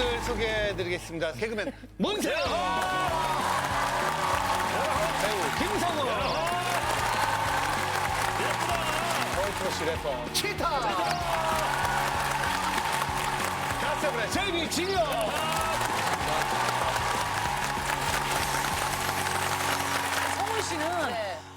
분들 소개해드리겠습니다. 개그맨 문세영, 배우 김성우, 월트러시 래퍼 치타, 갓세븐의 제이미 진영. 성훈 씨는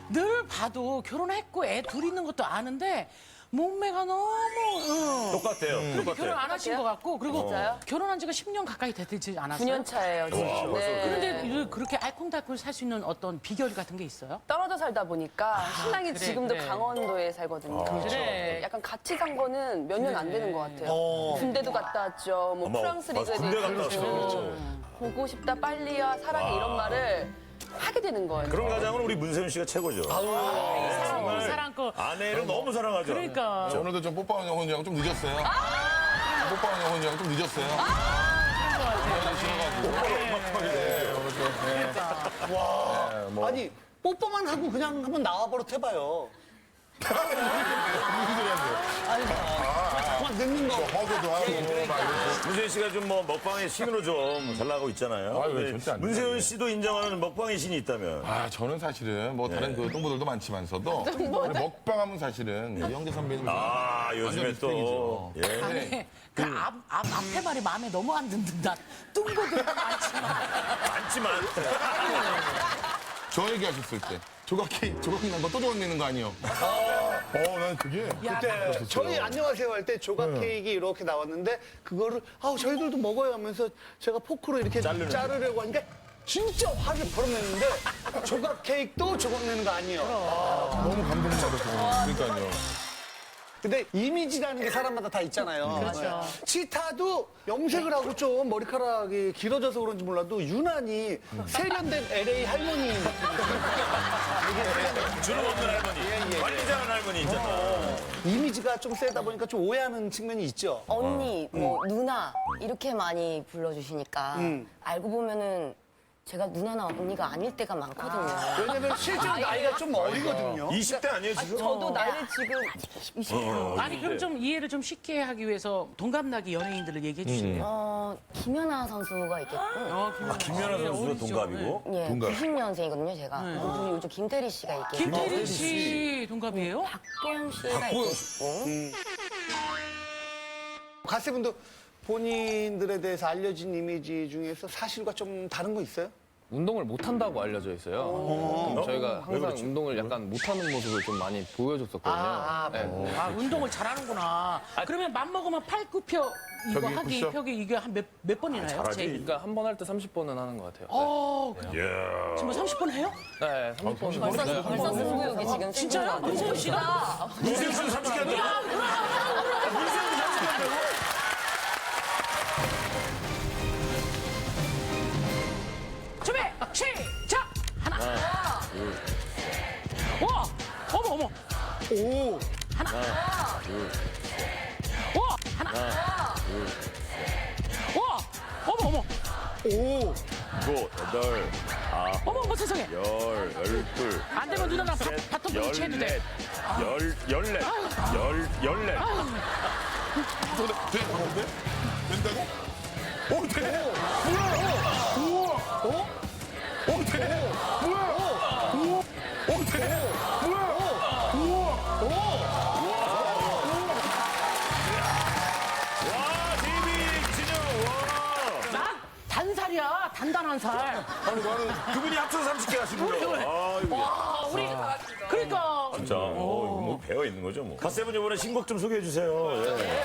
늘 봐도 결혼했고 애 둘 있는 것도 아는데 몸매가 너무 똑같아요. 그렇게 결혼 안 하신 것 같고 그리고 진짜요? 결혼한 지가 10년 가까이 되지 않았어요? 9년 차예요, 지금. 네. 그런데 그렇게 알콩달콩 살 수 있는 어떤 비결 같은 게 있어요? 떨어져 살다 보니까 신랑이 그래, 지금도 그래. 강원도에 살거든요. 그래. 약간 같이 산 거는 몇 년 안 되는 것 같아요. 군대도 갔다 왔죠. 뭐 어머, 프랑스 맞아, 리그에도 군대 갔다 가고 왔어. 보고 싶다 빨리야 사랑해 이런 말을 하게 되는 거예요. 그런 가장은 우리 문세윤 씨가 최고죠. 사랑고 아내를 너무 사랑하죠. 그러니까 오늘도 좀 뽀뽀하는 혼자랑 좀 늦었어요. 뽀뽀하는 혼자랑 좀 늦었어요. 아니 뽀뽀만 하고 그냥 한번 나와버릇 해봐요. 그만 늦는 거. 허그도 하고 막 이렇게. 문세윤 씨가 좀 뭐 먹방의 신으로 좀 잘 나가고 있잖아요. 아유, 근데 절대 안 문세윤 돼요. 씨도 인정하는 먹방의 신이 있다면. 아, 저는 사실은 뭐 다른 그 똥보들도 많지만서도 먹방하면 사실은 이영재 선배님. 아, 요즘에 또. 예. 아니 그 앞에 말이 마음에 너무 안 든다. 뚱보들 많지만 많지만. 저 얘기하셨을 때 조각이 난 거 또 조각 내는 거 아니에요? 난 그게. 그때 저희 안녕하세요 할 때 조각 케이크 이렇게 나왔는데 그거를 저희들도 먹어요 하면서 제가 포크로 이렇게 자르려고 하니까 진짜 화를 벌어냈는데 조각 케이크도 조각 내는 거 아니에요. 너무 감동받아서. 그러니까요. 근데 이미지라는 게 사람마다 다 있잖아요. 그렇죠. 치타도 염색을 하고 좀 머리카락이 길어져서 그런지 몰라도 유난히 세련된 LA 할머니. 주름 없는 할머니. 관리자는 할머니 있잖아. 이미지가 좀 세다 보니까 좀 오해하는 측면이 있죠. 언니, 뭐 누나 이렇게 많이 불러주시니까 알고 보면은 제가 누나나 언니가 아닐 때가 많거든요. 왜냐면 실제로 나이가 좀 어리거든요. 20대 아니에요, 지금? 저도 나이를 지금 아니 그럼 좀 이해를 좀 쉽게 하기 위해서 동갑나기 연예인들을 얘기해 주실래요? 김연아 선수가 있겠고, 김연아 선수가 동갑이고. 예, 동갑. 90년생이거든요, 제가. 그리고 요즘 김태리 씨가 있겠고, 김태리 씨 동갑이에요? 박보영 씨가 있고, 가세분도 본인들에 대해서 알려진 이미지 중에서 사실과 좀 다른 거 있어요? 운동을 못한다고 알려져 있어요. 저희가 항상 운동을 약간 못하는 모습을 좀 많이 보여줬었거든요. 네. 운동을 잘하는구나. 그러면 맘먹으면 팔굽혀 이거 벽이 하기 푸시업? 벽이 이게 한 몇 번이나요? 잘하지. 제일? 그러니까 한 번 할 때 30번은 하는 것 같아요. 예. 지금 30번 해요? 네, 30번. 벌써 승부욕이 지금 진짜요? 문세윤 씨가? 문세윤 씨도 30개 한다고? 문세윤도 30개 한다고? 준비 시작 하나 와 어머 어머 오 하나 와 하나 와 어머 어머 일곱, 여덟, 어머 어머 세상에 열둘, 안 되면 누나 나 바톤 분치 해도 돼. 열넷. 된다고? 오, 돼! 뭐야? 우와! 오, 돼! 뭐야? 우와! 오, 돼! 뭐야? 우와! 와, 데이비 진영, 와. 난 단살이야 단단한 살. 아니, 나는 그분이 합쳐서 30개 하신 거예요. 아, 우리 그러니까 진짜. 이거 뭐 배어 있는 거죠, 뭐. 갓세븐 이번에 신곡 좀 소개해 주세요. 예.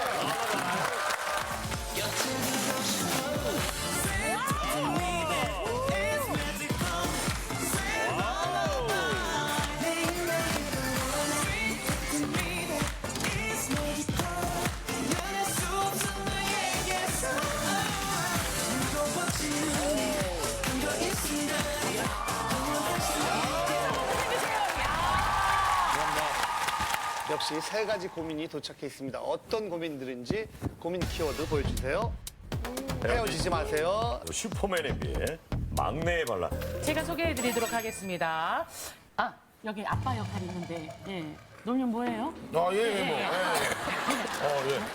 역시 세 가지 고민이 도착해 있습니다. 어떤 고민들인지 고민 키워드 보여주세요. 헤어지지 마세요. 슈퍼맨에 비해 막내의 반란. 제가 소개해드리도록 하겠습니다. 아 여기 아빠 역할이 있는데 예. 노님 뭐예요?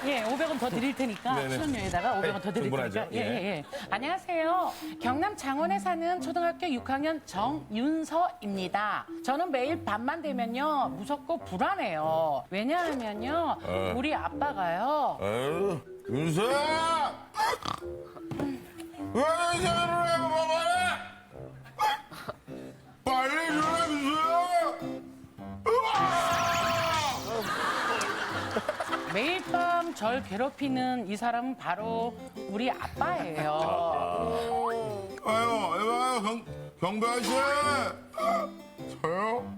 예, 500원 더 드릴 테니까 네네. 수련료에다가 500원 더 드릴 충분하죠. 테니까. 예. 안녕하세요. 경남 장원에 사는 초등학교 6학년 정윤서입니다. 저는 매일 밤만 되면요 무섭고 불안해요. 왜냐하면요 우리 아빠가요. 아유, 윤서야! 왜 저러고 뭐해? 빨리 일어나, 윤서야! 매일 밤 절 괴롭히는 이 사람은 바로 우리 아빠예요. 아유, 경배 아저씨! 저요?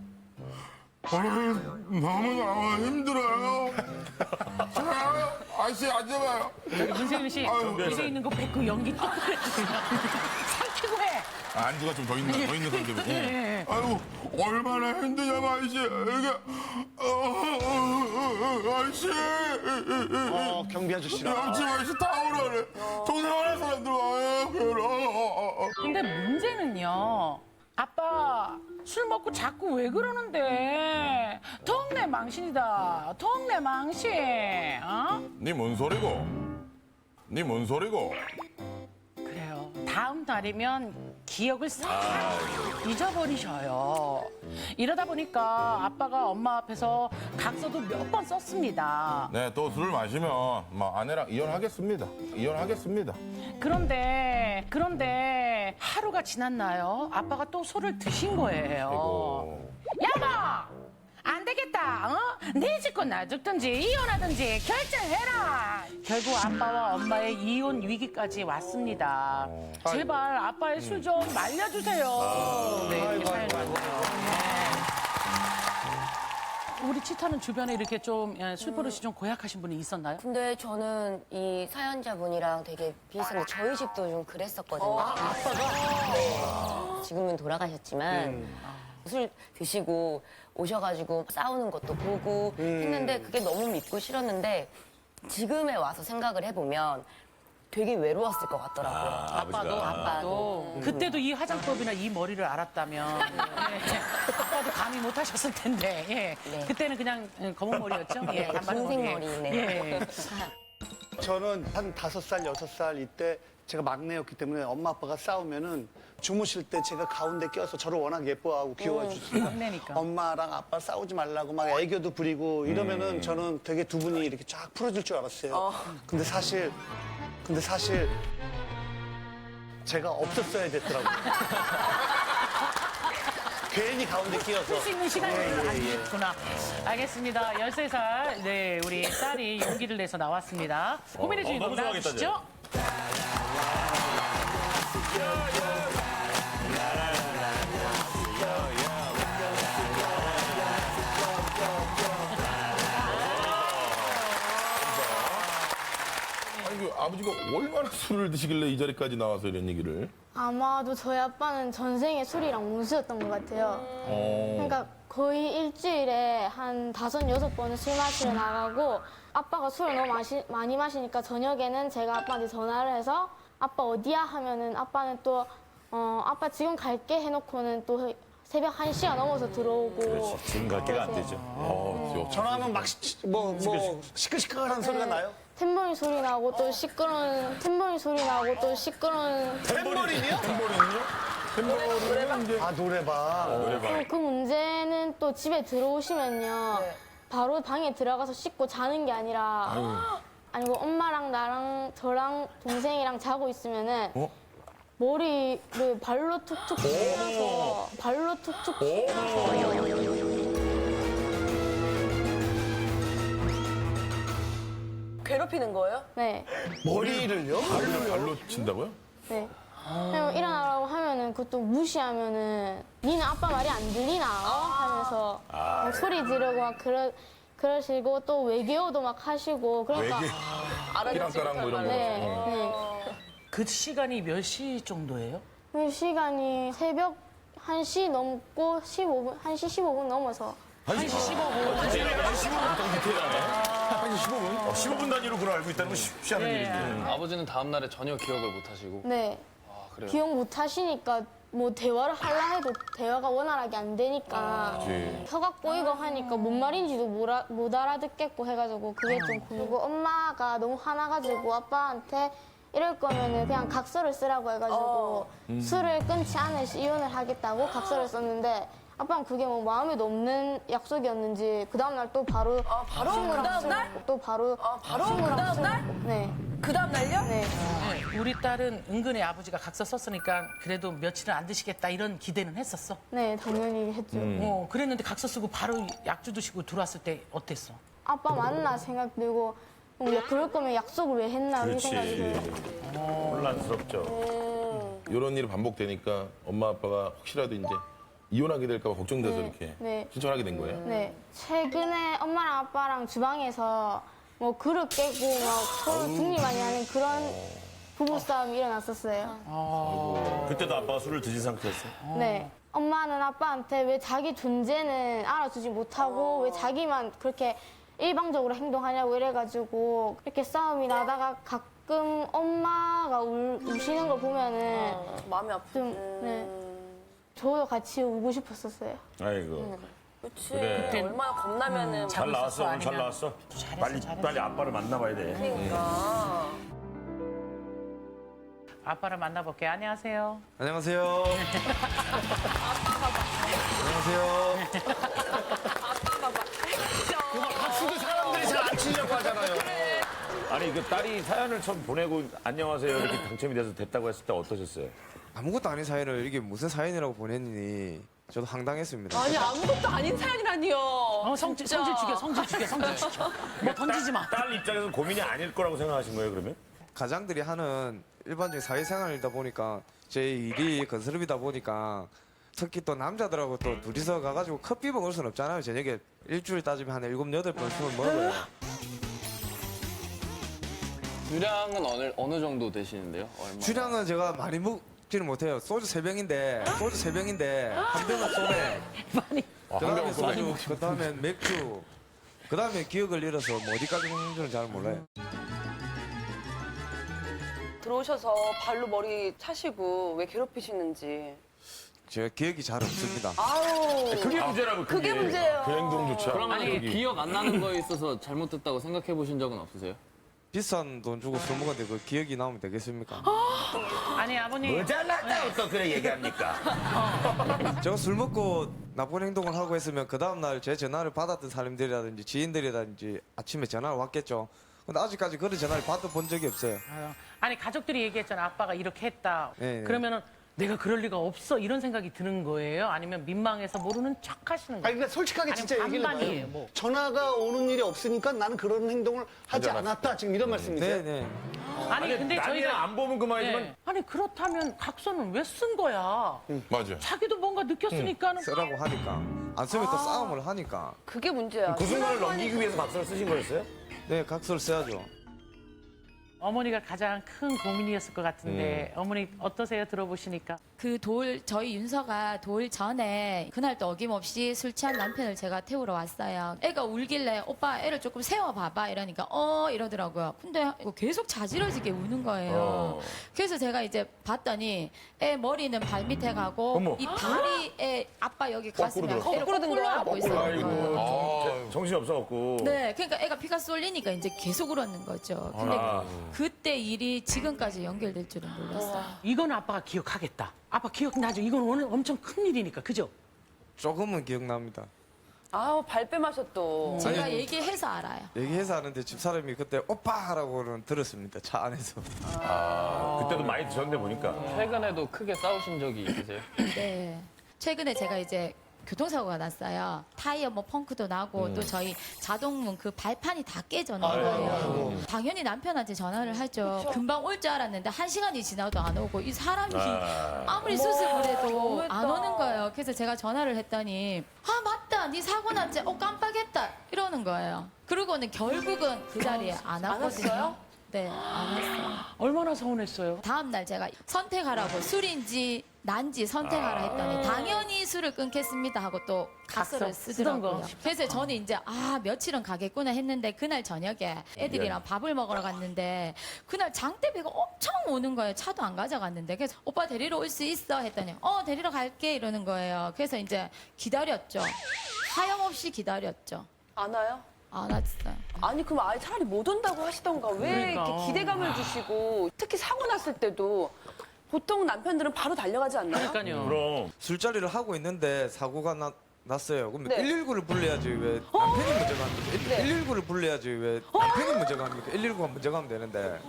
너무 힘들어요. 저요? 아저씨, 앉아봐요. 저기 문세윤 씨 입에 있는 거 뱉고 연기 똑 그래주세요. 삼키고 해. 안주가 좀 더 있는 건데. 예. 아유, 얼마나 힘드냐면, 아저씨. 이게, 아저씨. 경비 아저씨랑. 옆집 아저씨 다 오라래. 동네 안에 사람들 와요, 괴로워. 근데 문제는요. 아빠 술 먹고 자꾸 왜 그러는데? 동네 망신이다. 동네 망신. 어? 니 뭔 소리고? 니 뭔 소리고? 그래요. 다음 달이면 기억을 싹 잊어버리셔요. 이러다 보니까 아빠가 엄마 앞에서 각서도 몇 번 썼습니다. 네, 또 술을 마시면 아내랑 이혼하겠습니다. 이혼하겠습니다. 그런데 하루가 지났나요? 아빠가 또 술을 드신 거예요. 여보! 안 되겠다. 어? 네 집고 나 죽든지 이혼하든지 결정해라. 결국 아빠와 엄마의 이혼 위기까지 왔습니다. 제발 아빠의 술 좀 말려주세요. 네, 이렇게 사연이 왔네요. 네. 우리 치타는 주변에 이렇게 좀 술 버릇이 좀 고약하신 분이 있었나요? 근데 저는 이 사연자분이랑 되게 비슷한데 저희 집도 좀 그랬었거든요. 아빠가? 네. 지금은 돌아가셨지만 술 드시고 오셔가지고 싸우는 것도 보고 했는데 그게 너무 믿고 싫었는데 지금에 와서 생각을 해보면 되게 외로웠을 것 같더라고요. 아빠도. 그때도 이 화장법이나 이 머리를 알았다면 아빠도 감히 못하셨을 텐데 네. 그때는 그냥 검은 머리였죠? 네, 단발머리. 흰색 머리네. 예. 저는 한 5살, 6살 이때 제가 막내였기 때문에 엄마 아빠가 싸우면은 주무실 때 제가 가운데 껴서 저를 워낙 예뻐하고 귀여워해 막내니까. 주시니까 엄마랑 아빠 싸우지 말라고 막 애교도 부리고 이러면은 저는 되게 두 분이 이렇게 쫙 풀어줄 줄 알았어요. 근데 사실 제가 없었어야 됐더라고요. 괜히 가운데 끼어서. 풀 수 있는 시간이 안 됐구나. 알겠습니다. 13살 네 우리 딸이 용기를 내서 나왔습니다. 고민의 주인공 너무 좋아하겠다, 나와주시죠. 아니, 그 아버지가 얼마나 술을 드시길래 이 자리까지 나와서 이런 얘기를. 아마도 저희 아빠는 전생에 술이랑 운수였던 것 같아요. 그러니까 거의 일주일에 한 5, 6번은 술 마시러 나가고 아빠가 술을 너무 많이 마시니까 저녁에는 제가 아빠한테 전화를 해서 아빠 어디야 하면은 아빠는 또 아빠 지금 갈게 해놓고는 또 새벽 1시가 넘어서 들어오고 지금 갈 때가 안 되죠. 전화하면 막 시끌시끌한 소리가 나요? 탬버린 소리 나고 또 시끄러운 탬버린 소리 나고 또 시끄러운 탬버린이요? 아, 노래방. 그리고 그 문제는 또 집에 들어오시면요. 바로 방에 들어가서 씻고 자는 게 아니라 아니고 엄마랑 나랑 저랑 동생이랑 자고 있으면은 머리를 발로 툭툭 치면서 괴롭히는 거예요? 네. 머리를요? 발로 친다고요? 네. 그냥 일어나라고 하면은 그것도 무시하면은 니는 아빠 말이 안 들리나? 하면서 막 소리 지르고 막 그러시고 또 외계어도 막 하시고 그러니까 끼랑까랑 뭐 이런 거. 네. 네. 그 시간이 몇 시 정도예요? 그 시간이 새벽 1시 넘고 15분, 1시 15분 넘어서 1시 15분. 15분 단위로 그걸 알고 있다는 건 쉽지 않은 일인데. 아버지는 다음 날에 전혀 기억을 못 하시고. 네. 아, 그래요? 기억 못 하시니까 뭐 대화를 하려 해도 대화가 원활하게 안 되니까 혀가 꼬이고 하니까 뭔 말인지도 못 알아듣겠고 해가지고 그게 좀 고르고 엄마가 너무 화나가지고 아빠한테 이럴 거면은 그냥 각서를 쓰라고 해가지고 술을 끊지 않을 시 이혼을 하겠다고 각서를 썼는데 아빠는 그게 뭐 마음에도 없는 약속이었는지 그 다음날 또 바로 바로 친구랑 그 다음날? 술 먹고 또 바로 바로 친구랑 그 다음날? 술 먹고. 네. 그 다음 날요? 네. 우리 딸은 은근히 아버지가 각서 썼으니까 그래도 며칠은 안 드시겠다 이런 기대는 했었어. 네, 당연히 했죠. 그랬는데 각서 쓰고 바로 약주 드시고 들어왔을 때 어땠어? 아빠 맞나 생각 들고 야, 그럴 거면 약속을 왜 했나 이 생각이 들어요. 혼란스럽죠. 이런 일이 반복되니까 엄마 아빠가 혹시라도 이제 이혼하게 될까 봐 걱정돼서 네, 이렇게 네. 신청하게 된 거예요? 네. 최근에 엄마랑 아빠랑 주방에서 뭐 그릇 깨고 막 서로 등리 많이 하는 그런 부부싸움이 일어났었어요. 그때도 아빠가 술을 드신 상태였어? 네. 엄마는 아빠한테 왜 자기 존재는 알아주지 못하고 왜 자기만 그렇게 일방적으로 행동하냐고 이래가지고 이렇게 싸움이 나다가 가끔 엄마가 우시는 거 보면은 마음이 아프지. 좀, 네. 저도 같이 우고 싶었었어요. 아이고. 그치. 그래. 얼마나 겁나면은. 잘 나왔어, 오늘 잘 아니면- 나왔어. 잘했어. 빨리 아빠를 만나봐야 돼. 그러니까. 아빠를 만나볼게. 안녕하세요. 안녕하세요. 안녕하세요. 박수도 사람들이 잘 안 치려고 하잖아요. 아니, 그 딸이 사연을 처음 보내고 안녕하세요 이렇게 당첨이 돼서 됐다고 했을 때 어떠셨어요? 아무것도 아닌 사연을 이게 무슨 사연이라고 보냈니? 저도 황당했습니다. 아니, 아무것도 아닌 사연이라니요. 성질 진짜. 죽여, 성질 죽여. 뭐 던지지 마. 딸 입장에서 고민이 아닐 거라고 생각하신 거예요, 그러면? 가장들이 하는 일반적인 사회생활이다 보니까 제 일이 건설업이다 보니까 특히 또 남자들하고 또 둘이서 가가지고 커피 먹을 순 없잖아요. 저녁에 일주일 따지면 한 7, 8번 술을 먹어요. 주량은 어느 정도 되시는데요? 얼마? 주량은 제가 많이 먹지는 못해요. 소주 3병인데 한 병은 소맥. 그다음에 소주, 그다음에 맥주, 그다음에 기억을 잃어서 뭐 어디까지 먹는지는 잘 몰라요. 들어오셔서 발로 머리 차시고 왜 괴롭히시는지. 제가 기억이 잘 없습니다. 아유. 그게 문제라고, 그게 문제예요. 그 행동조차. 그러면 기억 안 나는 거에 있어서 잘못됐다고 생각해 보신 적은 없으세요? 비싼 돈 주고 술 먹었는데 그 기억이 나오면 되겠습니까? 아니, 아버님. 잘났다고 또 그래 얘기합니까? 제가 술 먹고 나쁜 행동을 하고 했으면 그 다음날 제 전화를 받았던 사람들이라든지 지인들이라든지 아침에 전화를 왔겠죠. 근데 아직까지 그런 전화를 받아본 적이 없어요. 아니, 가족들이 얘기했잖아. 아빠가 이렇게 했다. 네, 네. 그러면은 내가 그럴 리가 없어. 이런 생각이 드는 거예요? 아니면 민망해서 모르는 척 하시는 아니, 거예요? 그러니까 솔직하게 아니면 진짜 얘기를 반반이에요, 해봐요. 뭐. 전화가 오는 일이 없으니까 나는 그런 행동을 하지 않았다. 지금 이런 말씀이세요? 네네. 아니, 근데 남이야 저희가. 안 보면 그만이지만 네. 아니, 그렇다면 각서는 왜 쓴 거야? 맞아요. 자기도 뭔가 느꼈으니까는. 쓰라고 하니까. 안 쓰면 또 싸움을 하니까. 그게 문제야. 그 순간을 넘기기 위해서 각서를 쓰신 거였어요? 네, 각서를 써야죠. 어머니가 가장 큰 고민이었을 것 같은데 어머니 어떠세요? 들어보시니까. 저희 윤서가 돌 전에 그날 또 어김없이 술 취한 남편을 제가 태우러 왔어요. 애가 울길래 오빠 애를 조금 세워봐봐 이러니까 이러더라고요. 근데 계속 자지러지게 우는 거예요. 그래서 제가 이제 봤더니 애 머리는 발 밑에 가고 어머. 이 다리에 아빠 여기 가슴에 애를 거꾸로 든 거꾸로 거야? 안고 있어요. 아이고, 정신이 없어갖고. 네, 그러니까 애가 피가 쏠리니까 이제 계속 울었는 거죠. 근데 그때 일이 지금까지 연결될 줄은 몰랐어요. 이건 아빠가 기억하겠다. 아빠 기억나죠? 이건 오늘 엄청 큰 일이니까, 그죠? 조금은 기억납니다. 아우, 발뺌하셔 또. 제가 얘기해서 알아요. 얘기해서 하는데 집사람이 그때 오빠라고는 들었습니다. 차 안에서. 그때도 많이 드셨네 보니까. 최근에도 크게 싸우신 적이 있으세요? 네. 최근에 제가 이제 교통사고가 났어요. 타이어 뭐 펑크도 나고 또 저희 자동문 그 발판이 다 깨졌는 거예요. 당연히 남편한테 전화를 하죠. 금방 올 줄 알았는데 1시간이 지나도 안 오고 이 사람이 아무리 수습을 해도 너무했다. 안 오는 거예요. 그래서 제가 전화를 했더니 아 맞다 네 사고 났지 깜빡했다 이러는 거예요. 그러고는 결국은 그 자리에 안 왔거든요. 왔어요? 네, 안 했어요. 얼마나 서운했어요? 다음날 제가 선택하라고 술인지 난지 선택하라 했더니 당연히 술을 끊겠습니다 하고 또 각서를 각서 쓰던 쓰더라고요. 거. 그래서 저는 이제 며칠은 가겠구나 했는데 그날 저녁에 애들이랑 밥을 먹으러 갔는데 그날 장대비가 엄청 오는 거예요. 차도 안 가져갔는데 그래서 오빠 데리러 올 수 있어 했더니 데리러 갈게 이러는 거예요. 그래서 이제 기다렸죠. 하염없이 기다렸죠. 안 와요? 안 왔어요. 아니 그럼 아예 차라리 못 온다고 하시던가 왜 그러니까. 이렇게 기대감을 주시고 특히 사고 났을 때도 보통 남편들은 바로 달려가지 않나요? 그러니까요. 그럼 술자리를 하고 있는데 사고가 났어요. 그럼 네. 119를 불러야지 왜 남편이 먼저 갑니까? 네. 119를 불러야지 왜 남편이 먼저 갑니까? 119가 먼저 가면 되는데.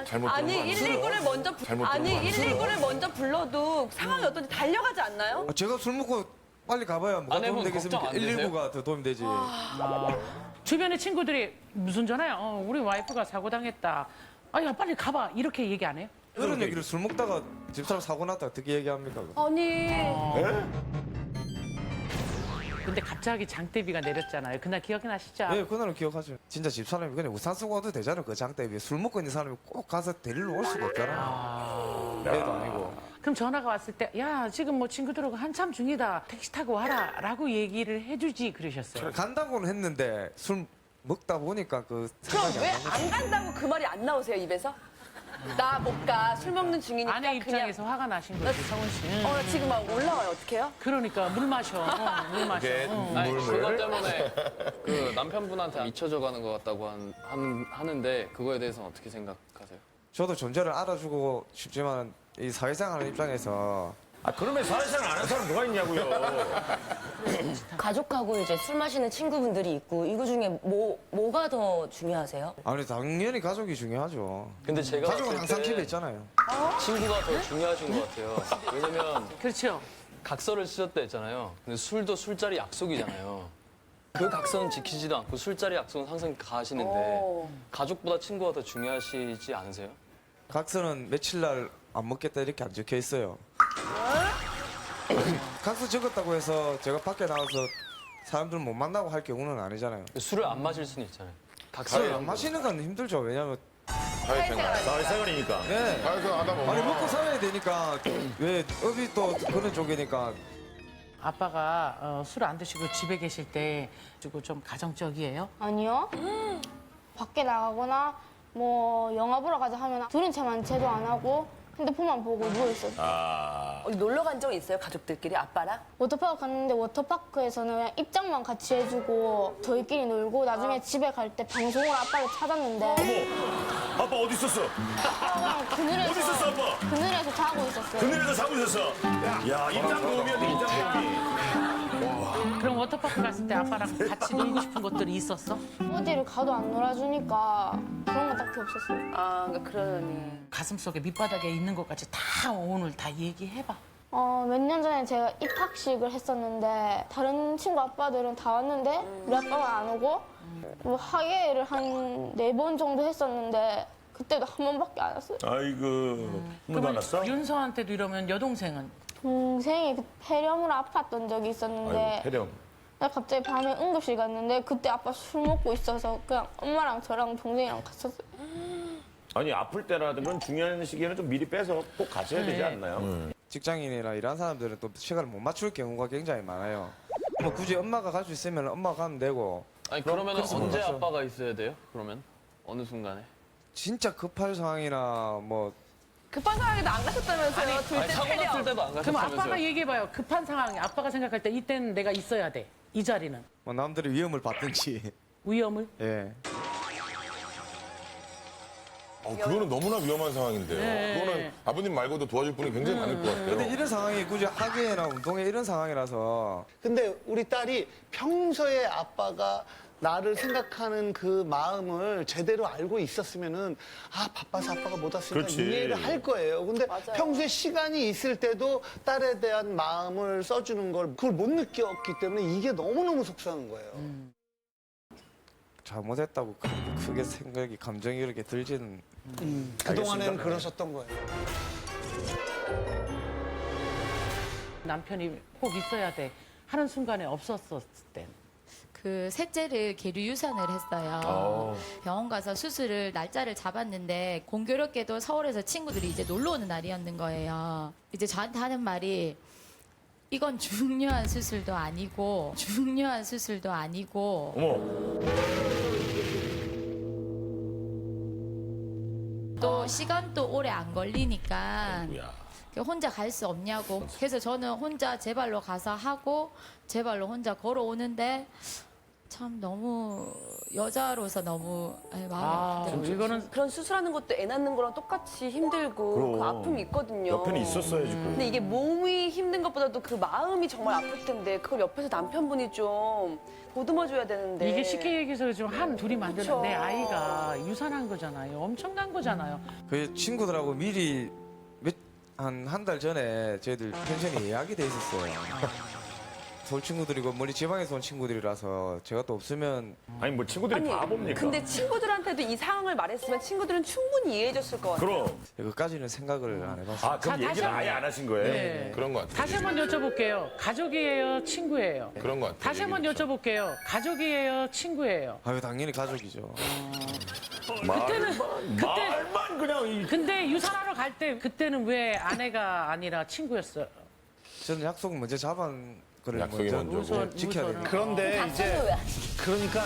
잘못 아니 들은 거 아니에요? 119를 먼저 아니 119를 먼저 불러도 상황이 어떤지 달려가지 않나요? 제가 술 먹고 빨리 가봐야 뭐가 도움 아내분 되겠습니까? 걱정 안 되세요? 119가 더 도움 되지. 주변에 친구들이 무슨 전화야? 우리 와이프가 사고 당했다. 야 빨리 가봐. 이렇게 얘기 안 해요? 그런 얘기를 술 먹다가 집사람 사고 났다 어떻게 얘기합니까? 아니 근데 갑자기 장대비가 내렸잖아요. 그날 기억나시죠? 네, 그날은 기억하죠. 진짜 집사람이 그냥 우산 쓰고 와도 되잖아요. 그 장대비에 술 먹고 있는 사람이 꼭 가서 데리러 올 수가 없잖아요. 애도 아니고. 그럼 전화가 왔을 때, 야, 지금 뭐 친구들하고 한참 중이다. 택시 타고 와라. 라고 얘기를 해주지 그러셨어요. 간다고는 했는데 술 먹다 보니까 그 그럼 생각이 왜 안 나는 안 간다고 그 말이 안 나오세요 입에서? 나 못 가 술 먹는 중이니까 아내 입장에서 화가 나신 거지, 성훈 씨. 나 지금 막 올라와요 어떡해요? 그러니까 물 마셔. 물 마셔. 아니, 그것 때문에 그 남편분한테 잊혀져 가는 것 같다고 하는데 그거에 대해서는 어떻게 생각하세요? 저도 존재를 알아주고 싶지만 이 사회생활 입장에서 그러면 사회생활 안 하는 사람 누가 있냐고요. 가족하고 이제 술 마시는 친구분들이 있고 이거 중에 뭐가 더 중요하세요? 아니 당연히 가족이 중요하죠. 근데 제가 가족은 봤을 항상 때 집에 있잖아요. 친구가 더 중요하신 것 같아요. 왜냐면 그렇죠. 각서를 쓰셨다 했잖아요. 근데 술도 술자리 약속이잖아요. 그 각서는 지키지도 않고 술자리 약속은 항상 가시는데 가족보다 친구가 더 중요하시지 않으세요? 각서는 며칠 날 안 먹겠다 이렇게 안 적혀 있어요. 각서 적었다고 해서 제가 밖에 나가서 사람들 못 만나고 할 경우는 아니잖아요. 술을 안 마실 수는 있잖아요. 술 각서를 안 마시는 건 힘들죠. 왜냐면 사회생활. 사회생활이니까. 네. 사회생활 하다 보면 아니 먹고 살아야 되니까 왜 업이 또 그런 쪽이니까 아빠가 술 안 드시고 집에 계실 때 주고 좀 가정적이에요? 아니요. 밖에 나가거나 뭐 영화 보러 가자 하면 들은 채만 제도 안 하고 핸드폰만 보고 누워있어요. 어디 놀러 간 적 있어요 가족들끼리 아빠랑? 워터파크 갔는데 워터파크에서는 그냥 입장만 같이 해주고 저희끼리 놀고 나중에 집에 갈 때 방송으로 아빠를 찾았는데 아빠 어디 있었어? 아빠가 어디 있었어, 아빠? 그늘에서 자고 있었어요. 그늘에서 자고 있었어. 야, 입장 도움이었네, 입장 도움이. 그럼 워터파크 갔을 때 아빠랑 같이 놀고 싶은 것들이 있었어? 어디를 가도 안 놀아주니까 그런 거 딱히 없었어요. 아 그러니까 그러니 가슴속에 밑바닥에 있는 것까지 다 오늘 다 얘기해봐. 몇 년 전에 제가 입학식을 했었는데 다른 친구 아빠들은 다 왔는데 우리 아빠만 안 오고 뭐 하계회를 한 4번 정도 했었는데 그때도 한 번밖에 안 왔어요. 아이고, 문 닫았어? 윤서한테도 이러면 여동생은? 동생이 그 폐렴으로 아팠던 적이 있었는데 아이고, 폐렴. 나 갑자기 밤에 응급실 갔는데 그때 아빠 술 먹고 있어서 그냥 엄마랑 저랑 동생이랑 갔었어요. 아니, 아플 때라든가 중요한 시기에는 좀 미리 빼서 꼭 가셔야 되지 않나요? 직장인이나 일하는 사람들은 또 시간을 못 맞출 경우가 굉장히 많아요. 뭐 굳이 엄마가 갈 수 있으면 엄마가 가면 되고 아니 그러면 그래서 언제 몰랐어. 아빠가 있어야 돼요? 그러면 어느 순간에? 진짜 급할 상황이나 뭐 급한 상황에도 안 가셨다면서요 아니 둘째 사고 났을 폐렴 때도 안 그럼 아빠가 가셨다면서요? 얘기해봐요. 급한 상황에 아빠가 생각할 때 이때는 내가 있어야 돼. 이 자리는. 뭐 남들이 위험을 받든지 위험을? 예. 그거는 너무나 위험한 상황인데요. 네. 그거는 아버님 말고도 도와줄 분이 굉장히 많을 것 같아요. 근데 이런 상황이 굳이 하계나 운동회 이런 상황이라서 근데 우리 딸이 평소에 아빠가 나를 생각하는 그 마음을 제대로 알고 있었으면은 바빠서 아빠가 못 왔으니까 그렇지. 이해를 할 거예요. 근데 평소에 시간이 있을 때도 딸에 대한 마음을 써주는 걸 그걸 못 느꼈기 때문에 이게 너무너무 속상한 거예요. 잘못했다고 크게 생각이 감정이 이렇게 들지는 그동안에는 그러셨던 거예요. 남편이 꼭 있어야 돼. 하는 순간에 없었을 땐. 그 셋째를 계류 유산을 했어요. 병원 가서 수술을 날짜를 잡았는데 공교롭게도 서울에서 친구들이 이제 놀러 오는 날이었는 거예요. 이제 저한테 하는 말이 이건 중요한 수술도 아니고 중요한 수술도 아니고 어머. 또 시간도 오래 안 걸리니까 아이고야. 혼자 갈 수 없냐고. 그래서 저는 혼자 제 발로 가서 하고 제 발로 혼자 걸어오는데 참 너무 여자로서 너무 마음이 안 들어요. 이거는 그런 수술하는 것도 애 낳는 거랑 똑같이 힘들고 그럼. 그 아픔이 있거든요. 옆에는 있었어야지. 근데 이게 몸이 힘든 것보다도 그 마음이 정말 아플 텐데 그걸 옆에서 남편분이 좀 보듬어줘야 되는데 이게 쉽게 얘기해서 좀 한 둘이 만드는 그쵸. 내 아이가 유산한 거잖아요. 엄청난 거잖아요. 그 친구들하고 미리 한 달 전에 저희들 펜션이 예약이 돼 있었어요. 서울 친구들이고 멀리 지방에서 온 친구들이라서 제가 또 없으면 아니 뭐 친구들이 바보입니까? 근데 친구들한테도 이 상황을 말했으면 친구들은 충분히 이해해줬을 것 같아요. 그럼. 그까지는 생각을 안 해봤어요. 아 그럼 자, 얘기를 다시 아예 안 하신 거예요? 네. 그런 것 같아요. 다시 한번 여쭤볼게요. 가족이에요? 친구예요? 그런 것 같아요. 다시 한번 얘기를 좀. 여쭤볼게요. 가족이에요? 친구예요? 아유 당연히 가족이죠. 말만 그냥 이 근데 유산하러 갈 때 그때는 왜 아내가 아니라 친구였어요? 저는 약속 먼저 잡은 거를 약속이 먼저 먼저고. 지켜야 우선은. 되니까. 그런데 이제 그러니까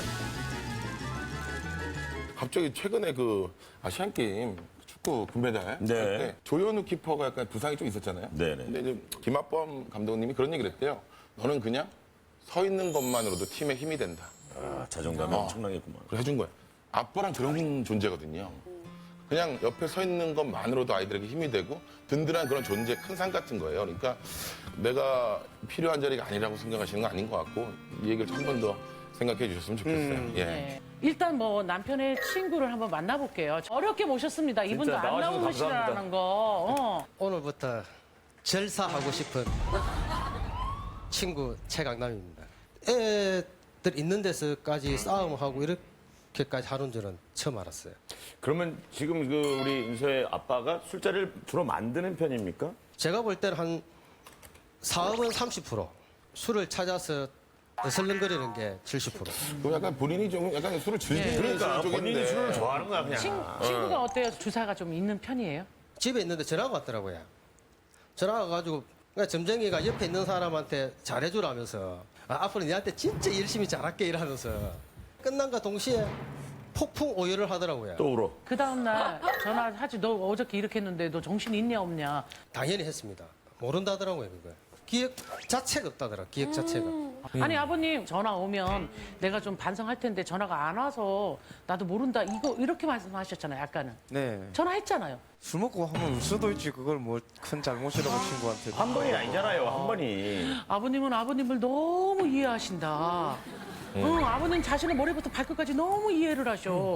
갑자기 최근에 그 아시안 게임 축구 금메달 네. 할 때 조현우 키퍼가 약간 부상이 좀 있었잖아요. 네네. 근데 이제 김학범 감독님이 그런 얘기를 했대요. 너는 그냥 서 있는 것만으로도 팀에 힘이 된다. 아, 자존감이 엄청나겠구만. 그걸 해준 거예요. 아빠랑 그런 존재거든요. 그냥 옆에 서 있는 것만으로도 아이들에게 힘이 되고 든든한 그런 존재, 큰 산 같은 거예요. 그러니까 내가 필요한 자리가 아니라고 생각하시는 건 아닌 것 같고 이 얘기를 한 번 더 생각해 주셨으면 좋겠어요. 예. 네. 일단 뭐 남편의 친구를 한번 만나볼게요. 어렵게 모셨습니다. 이분도 안 나와주셔서 나오시라는 감사합니다. 거. 오늘부터 절사하고 싶은 친구 최강남입니다. 애들 있는 데서까지 싸움하고 이렇게까지 하는 줄은 처음 알았어요. 그러면 지금 그 우리 윤서의 아빠가 술자리를 주로 만드는 편입니까? 제가 볼 때는 한 사업은 30%, 술을 찾아서 어슬렁거리는 게 70%. 그 약간 본인이 좀 약간 술을 즐기는 그러니까 쪽인데. 본인이 술을 좋아하는 거야 그냥. 친구가 어때요? 주사가 좀 있는 편이에요? 집에 있는데 전화가 왔더라고요. 전화가 와가지고 그러니까 점쟁이가 옆에 있는 사람한테 잘해주라면서 앞으로 니한테 진짜 열심히 잘할게 이러면서 끝난과 동시에 폭풍 오열을 하더라고요. 또 울어. 그 다음날 전화하지. 너 어저께 이렇게 했는데 너 정신 있냐 없냐. 당연히 했습니다. 모른다더라고요 그거. 기억 자체가 없다더라. 기억 자체가. 아니 아버님 전화 오면 내가 좀 반성할 텐데 전화가 안 와서 나도 모른다. 이거 이렇게 말씀하셨잖아요. 아까는. 네. 전화했잖아요. 술 먹고 하면 울 수도 있지. 그걸 뭐 큰 잘못이라고 친구한테. 한 번이 아니잖아요. 한 번이. 아버님은 아버님을 너무 이해하신다. 응, 아버님 자신의 머리부터 발끝까지 너무 이해를 하셔.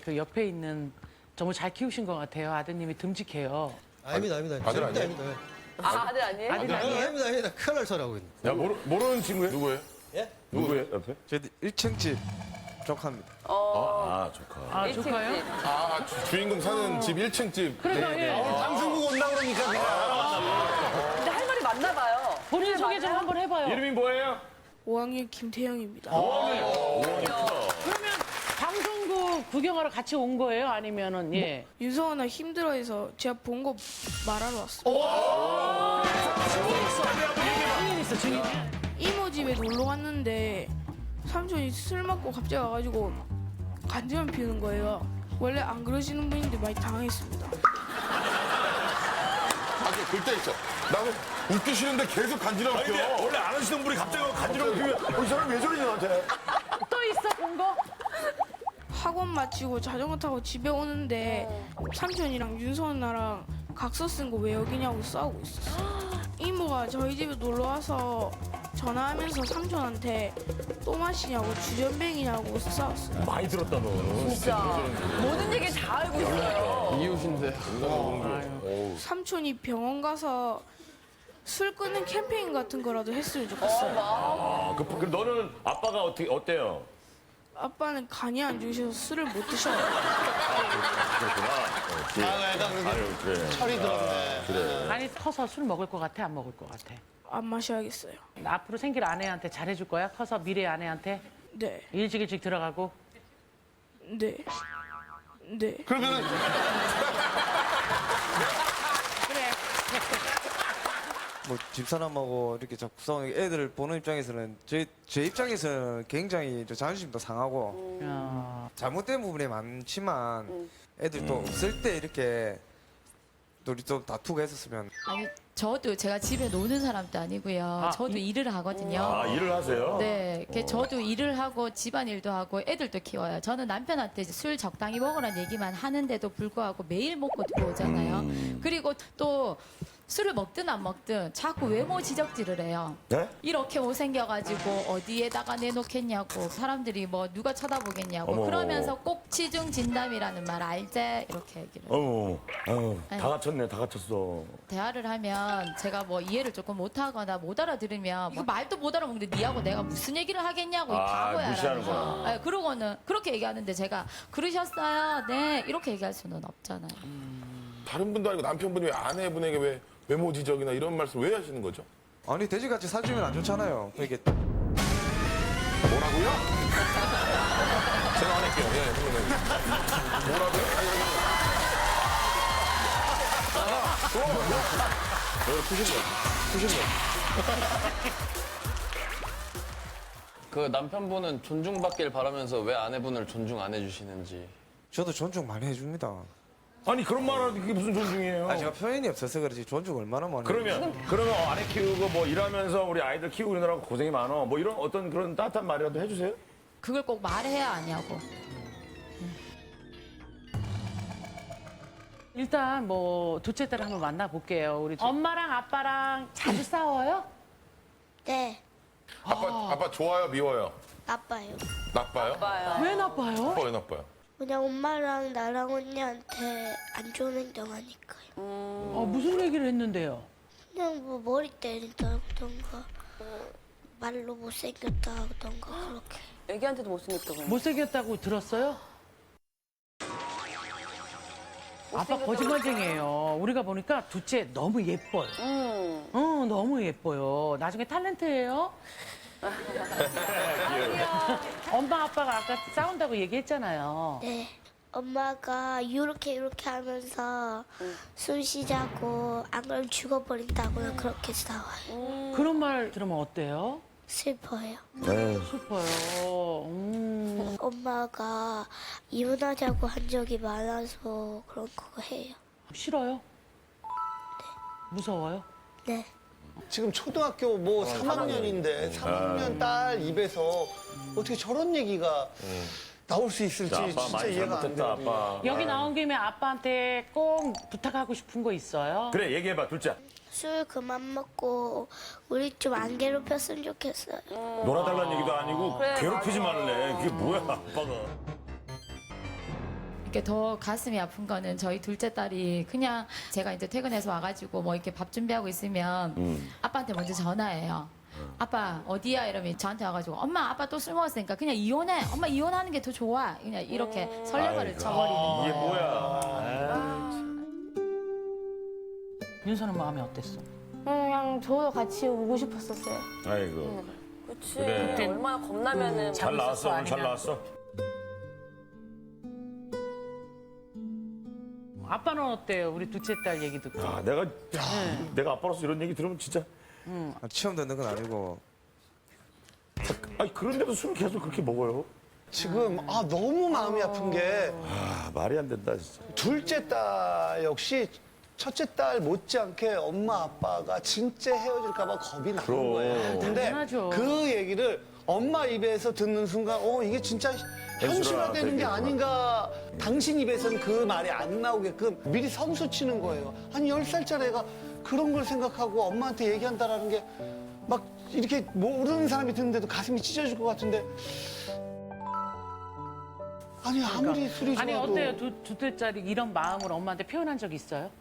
그 옆에 있는 너무 잘 키우신 것 같아요. 아드님이 듬직해요. 아닙니다. 아들 절대 아니에요? 아닙니다. 아들 아니에요? 아들 아니에요? 아닙니다. 큰일 날 소리 하고 있네. 야 모르는 친구예요? 누구예요? 누구예요 옆에? 저희들 1층 집 조카입니다. 아 조카. 아, 조카요? 아, 주인공 사는 집 1층 집. 그래서 예. 방송국 온다 그러니까 그냥. 근데 할 말이 맞나 봐요. 본인 소개 좀 한번 해봐요. 이름이 뭐예요? 5학년 김태형입니다. 그러면 방송국 구경하러 같이 온 거예요? 아니면은 예. 윤서원아 힘들어해서 제가 본 거 말하러 왔어요. 증인 있어, 증인. 이모 집에 놀러 갔는데 삼촌이 술 먹고 갑자기 와가지고 간지럼 피우는 거예요. 원래 안 그러시는 분인데 많이 당황했습니다. 아주 그때 있죠. 나는 웃기 싫은데 계속 간지러워. 아니 근데 원래 안 하시던 분이 갑자기 간지러워 피면 이 사람 왜 저러지 나한테? 또 있어, 본 거? 학원 마치고 자전거 타고 집에 오는데 삼촌이랑 윤서원아랑 각서 쓴 거 왜 여기냐고 싸우고 있었어요. 이모가 저희 집에 놀러 와서 전화하면서 삼촌한테 또 마시냐고 주전뱅이냐고 싸웠어요. 많이 들었다 너. 진짜 모든 얘기 다 알고 있어요. 이웃인데. 삼촌이 병원 가서 술 끊는 캠페인 같은 거라도 했으면 좋겠어요. 아, 그 너는 아빠가 어때요? 아빠는 간이 안 좋으셔서 술을 못 드셔요. 그렇구나. 아, 애가 그렇게 아유 그래. 철이 들었네. 그래. 아니 커서 술 먹을 것 같아, 안 먹을 것 같아? 안 마셔야겠어요. 앞으로 생길 아내한테 잘해줄 거야? 커서 미래 아내한테? 네, 일찍 들어가고? 네, 네. 그러면은 뭐 집사람하고 이렇게 자꾸 싸우는 게 애들 보는 입장에서는 제 입장에서는 굉장히 저 자존심도 상하고 잘못된 부분이 많지만 애들 또 없을 때 이렇게 또 우리 좀 다투고 했었으면 아니 저도 제가 집에 노는 사람도 아니고요. 저도 일을 하거든요. 아, 일을 하세요? 네, 저도 일을 하고 집안일도 하고 애들도 키워요. 저는 남편한테 이제 술 적당히 먹으라는 얘기만 하는데도 불구하고 매일 먹고 들어오잖아요. 그리고 또 술을 먹든 안 먹든 자꾸 외모 지적질을 해요. 네? 이렇게 못생겨가지고 어디에다가 내놓겠냐고 사람들이 뭐 누가 쳐다보겠냐고 어머. 그러면서 꼭 치중 진담이라는 말 알제 이렇게 얘기를 해요. 다 갖췄네, 다 갖췄어. 대화를 하면 제가 뭐 이해를 조금 못하거나 못 알아들으면 뭐 말도 못 알아먹는데 니하고 내가 무슨 얘기를 하겠냐고 이 바보야. 무시하는 라면서. 거야. 네, 그러고는 그렇게 얘기하는데 제가 그러셨어요? 네 이렇게 얘기할 수는 없잖아요. 다른 분도 아니고 남편분이 왜 아내분에게 왜 외모 지적이나 이런 말씀 왜 하시는 거죠? 아니 돼지같이 살찌면 안 좋잖아요. 이게 뭐라고요? 제가 안 할게요. 예, 선배님. 뭐라고요? 푸신 거. 그 남편분은 존중받길 바라면서 왜 아내분을 존중 안 해주시는지. 저도 존중 많이 해줍니다. 아니, 그런 말하는 게 무슨 존중이에요? 아 제가 표현이 없어서 그렇지 존중 얼마나 많이 그러면 아내 키우고 뭐 일하면서 우리 아이들 키우고 이러느라고 고생이 많어. 뭐 이런 어떤 그런 따뜻한 말이라도 해주세요? 그걸 꼭 말해야 아냐고. 일단 뭐 둘째 딸 한번 만나볼게요. 우리 엄마랑 아빠랑 자주 싸워요? 네, 아빠 좋아요, 미워요? 나빠요. 나빠요? 왜 나빠요? 왜 나빠요? 그냥 엄마랑 나랑 언니한테 안 좋은 행동하니까요. 무슨 얘기를 했는데요? 그냥 뭐 머리 때린다던가 말로 못생겼다던가 그렇게. 애기한테도 못생겼다고. 못생겼다고 들었어요? 아빠 거짓말쟁이에요. 우리가 보니까 둘째 너무 예뻐요. 너무 예뻐요. 나중에 탤런트예요. 엄마 아빠가 아까 싸운다고 얘기했잖아요. 네. 엄마가 이렇게 하면서 숨 쉬자고 안 그러면 죽어버린다고요. 그렇게 싸워요. 그런 말 들으면 어때요? 슬퍼요. 슬퍼요. 엄마가 이혼하자고 한 적이 많아서 그런 거 해요. 싫어요? 무서워요? 네. 지금 초등학교 뭐 3학년인데 3학년 딸 입에서 어떻게 저런 얘기가 나올 수 있을지 아빠 진짜 많이 이해가 안 잘못했다, 돼요. 아빠. 여기 나온 김에 아빠한테 꼭 부탁하고 싶은 거 있어요? 그래, 얘기해봐, 둘째. 술 그만 먹고 우리 좀 안 괴롭혔으면 좋겠어요. 놀아달라는 얘기도 아니고 괴롭히지 말래. 그게 뭐야, 아빠가. 이렇게 더 가슴이 아픈 거는 저희 둘째 딸이 그냥 제가 이제 퇴근해서 와가지고 뭐 이렇게 밥 준비하고 있으면 아빠한테 먼저 전화해요. 아빠 어디야 이러면 저한테 와가지고 엄마 아빠 또 술 먹었으니까 그냥 이혼해. 엄마 이혼하는 게 더 좋아. 그냥 이렇게 설레발을 쳐버리는 이게 거예요. 뭐야. 윤서는 마음이 어땠어? 그냥 저도 같이 오고 싶었었어요. 아이고. 그치. 그래. 얼마나 겁나면은. 잘 나왔어, 오늘 잘 아니면. 나왔어. 아빠는 어때요? 우리 둘째 딸 얘기 듣고. 아, 내가 아빠로서 이런 얘기 들으면 진짜. 처음 듣는 건 아니고 아니, 그런데도 술을 계속 그렇게 먹어요? 지금 너무 마음이 아픈 게 아, 말이 안 된다, 진짜. 둘째 딸 역시 첫째 딸 못지않게 엄마 아빠가 진짜 헤어질까 봐 겁이 나는 그럼. 거예요. 근데 당연하죠. 그 얘기를 엄마 입에서 듣는 순간 이게 진짜 현실화되는 게 아닌가. 당신 입에서는 그 말이 안 나오게끔 미리 선수 치는 거예요. 한 10살짜리 애가 그런 걸 생각하고 엄마한테 얘기한다라는 게 막 이렇게 모르는 사람이 듣는데도 가슴이 찢어질 것 같은데. 아니 아무리 술이 좋아도. 아니 어때요? 둘째 딸이 이런 마음을 엄마한테 표현한 적 있어요?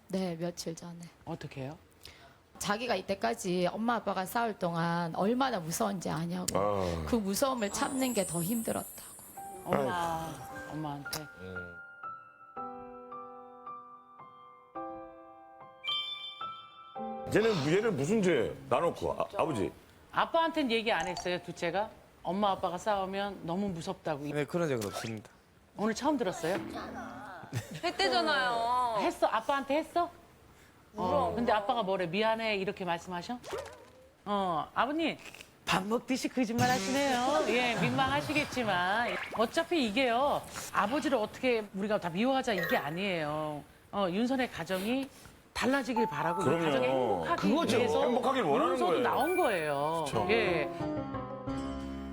네, 며칠 전에. 어떻게 해요? 자기가 이때까지 엄마 아빠가 싸울 동안 얼마나 무서운지 아냐고. 그 무서움을 참는 게 더 힘들었다고. 엄마한테. 얘를 무슨 죄 나놓고 아버지. 아빠한테는 얘기 안 했어요, 둘째가? 엄마 아빠가 싸우면 너무 무섭다고. 네, 그런 적은 없습니다. 오늘 처음 들었어요? 했대잖아요. 했어? 아빠한테 했어? 근데 아빠가 뭐래? 미안해 이렇게 말씀하셔? 아버님 밥 먹듯이 거짓말 하시네요. 예, 민망하시겠지만 어차피 이게요. 아버지를 어떻게 우리가 다 미워하자 이게 아니에요. 윤선의 가정이 달라지길 바라고 이 그럼요. 가정이 행복하기 그거죠. 위해서 행복하길 원하는 윤서도 거예요. 나온 거예요. 예.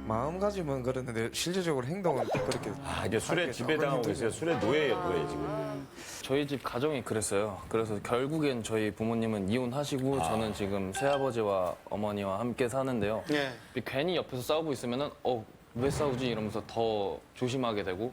마음가짐은 그러는데 실질적으로 행동은 또 그렇게. 이제 술에 지배당하고 계세요. 술에 노예예요, 노예 지금. 저희 집 가정이 그랬어요. 그래서 결국엔 저희 부모님은 이혼하시고 저는 지금 새아버지와 어머니와 함께 사는데요. 예. 괜히 옆에서 싸우고 있으면은 왜 싸우지 이러면서 더 조심하게 되고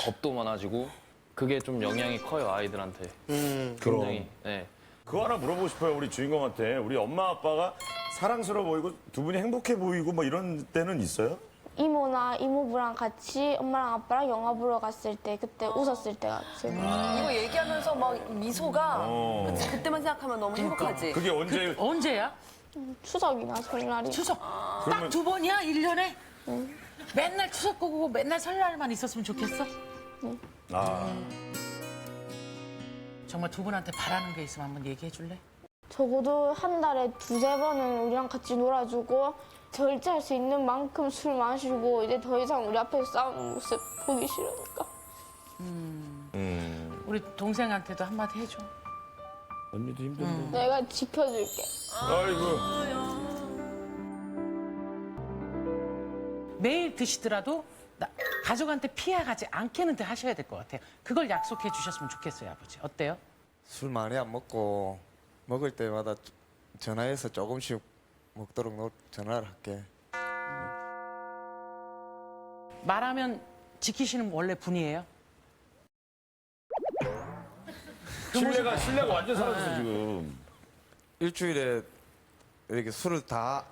겁도 많아지고 그게 좀 영향이 커요 아이들한테. 굉장히. 네. 그거 하나 물어보고 싶어요, 우리 주인공한테. 우리 엄마 아빠가 사랑스러워 보이고 두 분이 행복해 보이고 뭐 이런 때는 있어요? 이모나 이모부랑 같이 엄마랑 아빠랑 영화 보러 갔을 때 그때 웃었을 때가 제일 이거 얘기하면서 막 미소가 그치, 그때만 생각하면 너무 행복하지. 그게 언제야? 추석이나 설날이. 추석. 딱 2번이야, 1년에? 맨날 추석 거고 맨날 설날만 있었으면 좋겠어? 정말 두 분한테 바라는 게 있으면 한번 얘기해 줄래? 적어도 한 달에 2-3번은 우리랑 같이 놀아주고 절제할 수 있는 만큼 술 마시고 이제 더 이상 우리 앞에서 싸우는 모습 보기 싫으니까. 우리 동생한테도 한마디 해줘. 언니도 힘든데. 내가 지켜줄게. 아이고. 매일 드시더라도 가족한테 피해가지 않게는 하셔야 될 것 같아요. 그걸 약속해 주셨으면 좋겠어요, 아버지. 어때요? 술 많이 안 먹고 먹을 때마다 전화해서 조금씩 먹도록 전화를 할게. 말하면 지키시는 원래 분이에요? 신뢰가 완전 사라졌어, 지금. 일주일에 이렇게 술을 다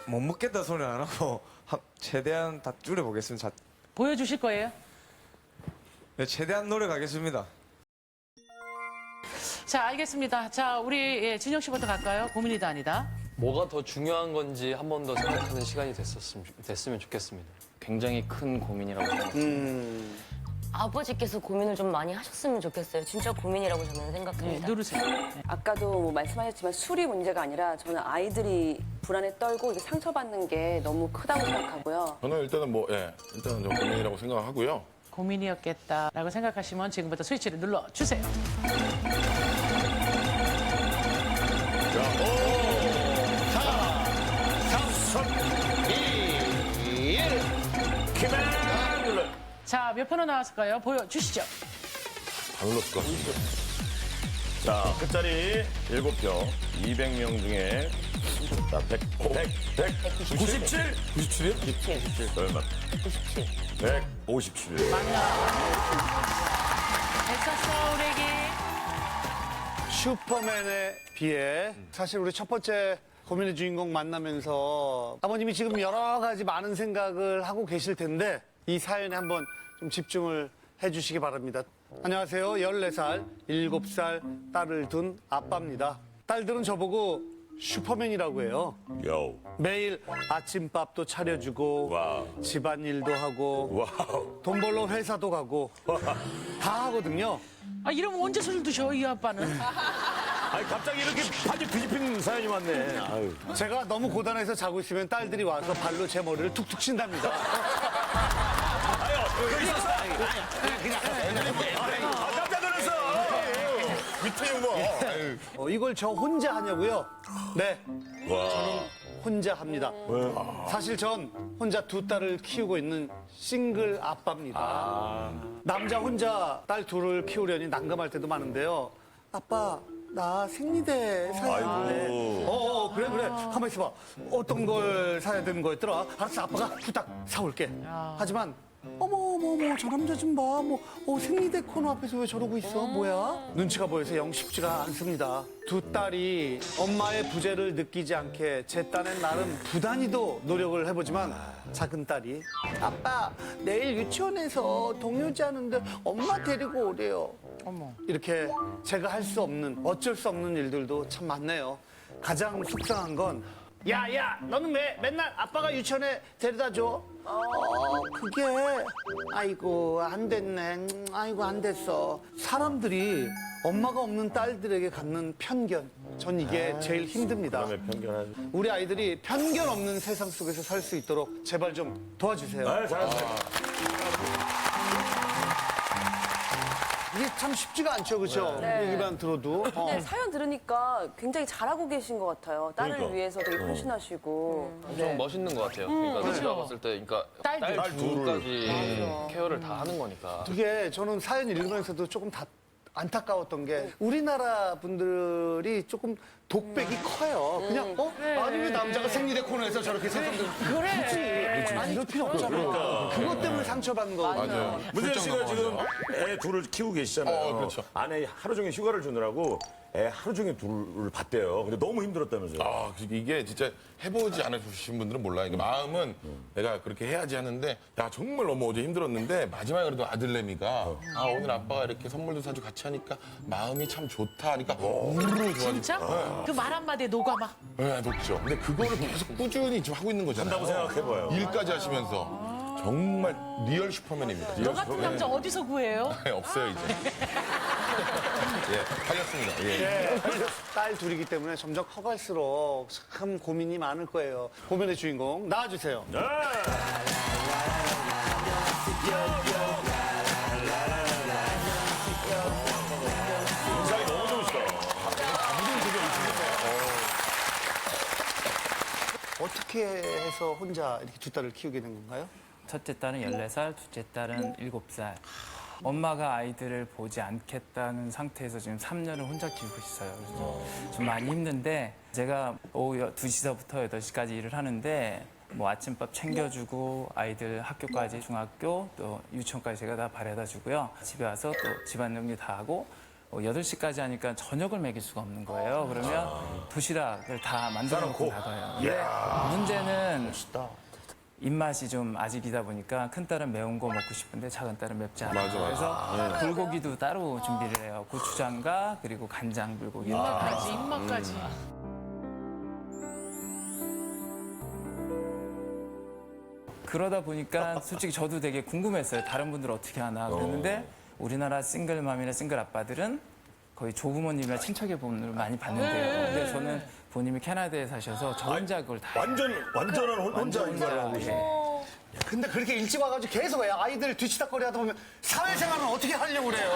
못 먹겠다 소리는 안 하고 최대한 다 줄여보겠습니다. 보여주실 거예요? 네, 최대한 노력하겠습니다. 자, 알겠습니다. 자, 우리 진영 씨부터 갈까요? 고민이다 아니다. 뭐가 더 중요한 건지 한 번 더 생각하는 시간이 됐으면 좋겠습니다. 굉장히 큰 고민이라고 생각합니다. 아버지께서 고민을 좀 많이 하셨으면 좋겠어요. 진짜 고민이라고 저는 네, 생각합니다. 누르세요. 아까도 뭐 말씀하셨지만 술이 문제가 아니라 저는 아이들이 불안에 떨고 이게 상처받는 게 너무 크다고 생각하고요. 저는 일단은 일단은 좀 고민이라고 생각하고요. 고민이었겠다라고 생각하시면 지금부터 스위치를 눌러주세요. 자, 5, 4, 3, 2, 1. 키맨 눌러. 자, 몇 표나 나왔을까요? 보여주시죠. 다 눌렀을 것 같습니다. 자, 끝자리 7표. 200명 중에. 자, 97? 97이요? 얼마? 97. 157. 애썼어, 우리에게. 슈퍼맨에 비해 사실 우리 첫 번째 고민의 주인공 만나면서 아버님이 지금 여러 가지 많은 생각을 하고 계실 텐데 이 사연에 한번 좀 집중을 해주시기 바랍니다. 안녕하세요. 14살, 7살 딸을 둔 아빠입니다. 딸들은 저보고 슈퍼맨이라고 해요. 요. 매일 아침밥도 차려주고 와우. 집안일도 하고 와우. 돈 벌러 회사도 가고 다 하거든요. 아, 이러면 언제 술 드셔, 이 아빠는? 아니, 갑자기 이렇게 바지 뒤집힌 사연이 왔네. 아유. 제가 너무 고단해서 자고 있으면 딸들이 와서 발로 제 머리를 툭툭 친답니다. 깜짝 놀랐어. 밑에 유머. 이걸 저 혼자 하냐고요? 네, 와. 혼자 합니다. 사실 전 혼자 두 딸을 키우고 있는 싱글 아빠입니다. 남자 혼자 딸 둘을 키우려니 난감할 때도 많은데요. 아빠, 나 생리대 사야 되는데. 그래. 가만 있어봐. 어떤 걸 사야 되는 거였더라? 알았어, 아빠가 후딱 사올게. 하지만 어머, 저 남자 좀 봐. 생리대 코너 앞에서 왜 저러고 있어? 뭐야? 눈치가 보여서 영 쉽지가 않습니다. 두 딸이 엄마의 부재를 느끼지 않게 제 딴엔 나름 부단히도 노력을 해보지만 작은 딸이 아빠, 내일 유치원에서 동요제 하는데 엄마 데리고 오래요. 이렇게 제가 할 수 없는, 어쩔 수 없는 일들도 참 많네요. 가장 속상한 건, 야, 너는 왜 맨날 아빠가 유치원에 데려다 줘? 그게, 아이고, 안 됐네. 아이고, 안 됐어. 사람들이 엄마가 없는 딸들에게 갖는 편견. 전 이게 제일 힘듭니다. 그다음에 편견하지. 우리 아이들이 편견 없는 세상 속에서 살 수 있도록 제발 좀 도와주세요. 네, 잘하세요. 이게 참 쉽지가 않죠, 그렇죠? 얘기만 들어도. 근데 사연 들으니까 굉장히 잘하고 계신 것 같아요. 딸을 그러니까. 위해서 되게 헌신하시고. 엄청 멋있는 것 같아요. 그러니까 제가 봤을 때, 그러니까 딸 둘까지 케어를 다 하는 거니까. 그게 저는 사연 읽으면서도 조금 다 안타까웠던 게 우리나라 분들이 조금 독백이 커요. 그냥 아니 왜 남자가 생리대 코너에서 저렇게 세상들 그래. 아니 이럴 필요 없잖아. 그것 때문에 상처받는 거거든요. 맞아요. 문재인 씨가 지금 애 둘을 키우고 계시잖아요. 그렇죠. 아내 하루 종일 휴가를 주느라고 애 하루 종일 둘을 봤대요. 근데 너무 힘들었다면서요. 아, 이게 진짜 해보지 않으신 분들은 몰라요. 이게 마음은 내가 그렇게 해야지 하는데, 야, 정말 너무 어제 힘들었는데, 마지막에 그래도 아들내미가, 오늘 아빠가 이렇게 선물도 사주고 같이 하니까 마음이 참 좋다 하니까, 우르르 좋아지고. 진짜? 그 말 한마디에 녹아 막. 네, 높죠. 근데 그거를 계속 꾸준히 지금 하고 있는 거잖아요. 한다고 생각해봐요. 일까지 하시면서. 정말 리얼 슈퍼맨입니다. 너 같은 남자 어디서 구해요? 네, 없어요, 이제. 예, 팔렸습니다. 예. 딸 둘이기 때문에 점점 커갈수록 참 고민이 많을 거예요. 고민의 주인공 나와주세요. 네. 인상이 너무 좋으시다. 어떻게 해서 혼자 이렇게 두 딸을 키우게 된 건가요? 첫째 딸은 14살, 둘째 딸은 7살. 엄마가 아이들을 보지 않겠다는 상태에서 지금 3년을 혼자 키우고 있어요. 그래서 좀 많이 힘든데 제가 오후 2시서부터 8시까지 일을 하는데 뭐 아침밥 챙겨주고 아이들 학교까지 중학교 또 유치원까지 제가 다 바래다 주고요. 집에 와서 또 집안정리 다 하고 8시까지 하니까 저녁을 먹일 수가 없는 거예요. 그러면 도시락을 다 만들어 놓고 나가요. 근데 문제는 입맛이 좀 아직이다 보니까 큰 딸은 매운 거 먹고 싶은데 작은 딸은 맵지 않아요. 맞아. 그래서 불고기도 따로 준비를 해요. 고추장과 그리고 간장 불고기. 입맛까지. 그러다 보니까 솔직히 저도 되게 궁금했어요. 다른 분들 어떻게 하나 그랬는데 우리나라 싱글맘이나 싱글 아빠들은 거의 조부모님이나 친척의 도움을 많이 받는데요. 근데 저는 부모님이 캐나다에 사셔서 저 혼자 그걸 다 완전한 혼자 인간을 예. 근데 그렇게 일찍 와가지고 계속 왜 아이들 뒤치다거리 하다 보면 사회생활은 어떻게 하려고 그래요?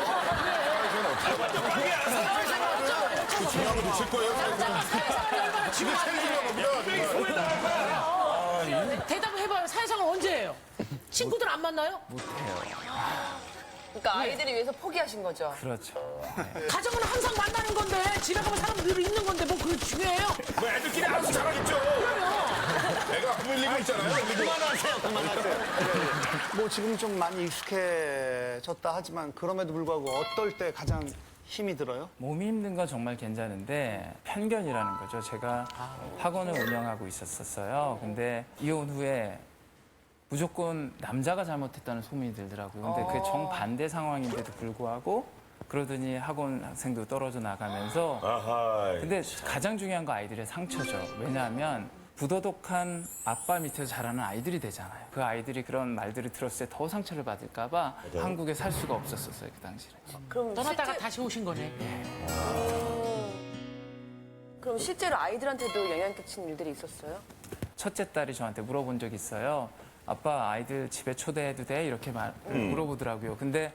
중요한 거 놓칠 거예요. 지금 책임지려고 합니다. 대답을 해봐요. 사회생활 언제 해요? 친구들 안 만나요? 그러니까 아이들을 위해서 포기하신 거죠. 그렇죠. 가정은 항상 만나는 건데 집에 가면 사람 늘 있는 건데 뭐 그게 중요해요? 뭐 애들끼리 알아서 잘하겠죠. 애가 밀리고 있잖아요. 그만하세요. 뭐 지금 좀 많이 익숙해졌다 하지만 그럼에도 불구하고 어떨 때 가장 힘이 들어요? 몸이 힘든 건 정말 괜찮은데 편견이라는 거죠. 제가 학원을 운영하고 있었어요. 근데 이혼 후에 무조건 남자가 잘못했다는 소문이 들더라고요. 근데 그게 정반대 상황인데도 불구하고 그러더니 학원 학생도 떨어져 나가면서 근데 가장 중요한 건 아이들의 상처죠. 왜냐하면 부도덕한 아빠 밑에서 자라는 아이들이 되잖아요. 그 아이들이 그런 말들을 들었을 때 더 상처를 받을까 봐 한국에 살 수가 없었어요, 그 당시에. 그럼 떠났다가 다시 오신 거네. 그럼 실제로 아이들한테도 영향 끼친 일들이 있었어요? 첫째 딸이 저한테 물어본 적이 있어요. 아빠 아이들 집에 초대해도 돼? 이렇게 물어보더라고요. 근데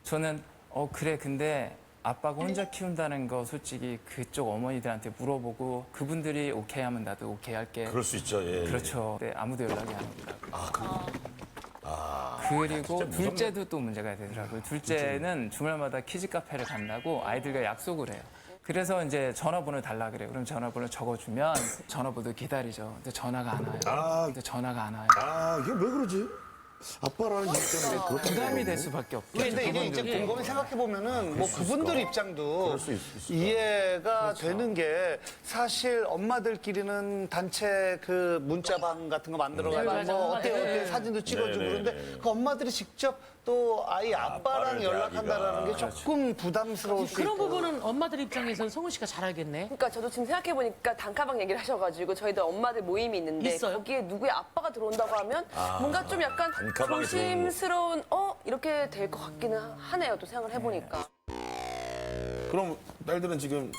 저는 그래 근데 아빠가 혼자 키운다는 거 솔직히 그쪽 어머니들한테 물어보고 그분들이 오케이 하면 나도 오케이 할게. 그럴 수 있죠. 예. 그렇죠. 근데 아무도 연락이 안 오더라고요. 그리고 둘째도 또 문제가 되더라고요. 둘째는 주말마다 키즈 카페를 간다고 아이들과 약속을 해요. 그래서 이제 전화번호 달라 그래요. 그럼 전화번호 적어주면 전화번호 기다리죠. 근데 전화가 안 와요. 근데 전화가 안 와요. 이게 왜 그러지? 아빠라는 얘기 때문에 그렇게 부담이 될 수밖에 없겠죠. 근데 이게 이제 곰곰이 생각해보면은 뭐 그분들 입장도 이해가 되는 게 사실 엄마들끼리는 단체 그 문자방 같은 거 만들어가지고 뭐 어때 사진도 찍어주고 그런데 그 엄마들이 직접 또 아이 아빠랑 연락한다라는 게 조금 부담스러울 수 그런 있고. 부분은 엄마들 입장에서는 성훈 씨가 잘 알겠네. 그러니까 저도 지금 생각해보니까 단카방 얘기를 하셔가지고 저희도 엄마들 모임이 있는데 있어요? 거기에 누구의 아빠가 들어온다고 하면 뭔가 좀 약간 단카방에 조심스러운 이렇게 될 것 같기는 하네요. 또 생각을 해보니까. 그럼 딸들은 지금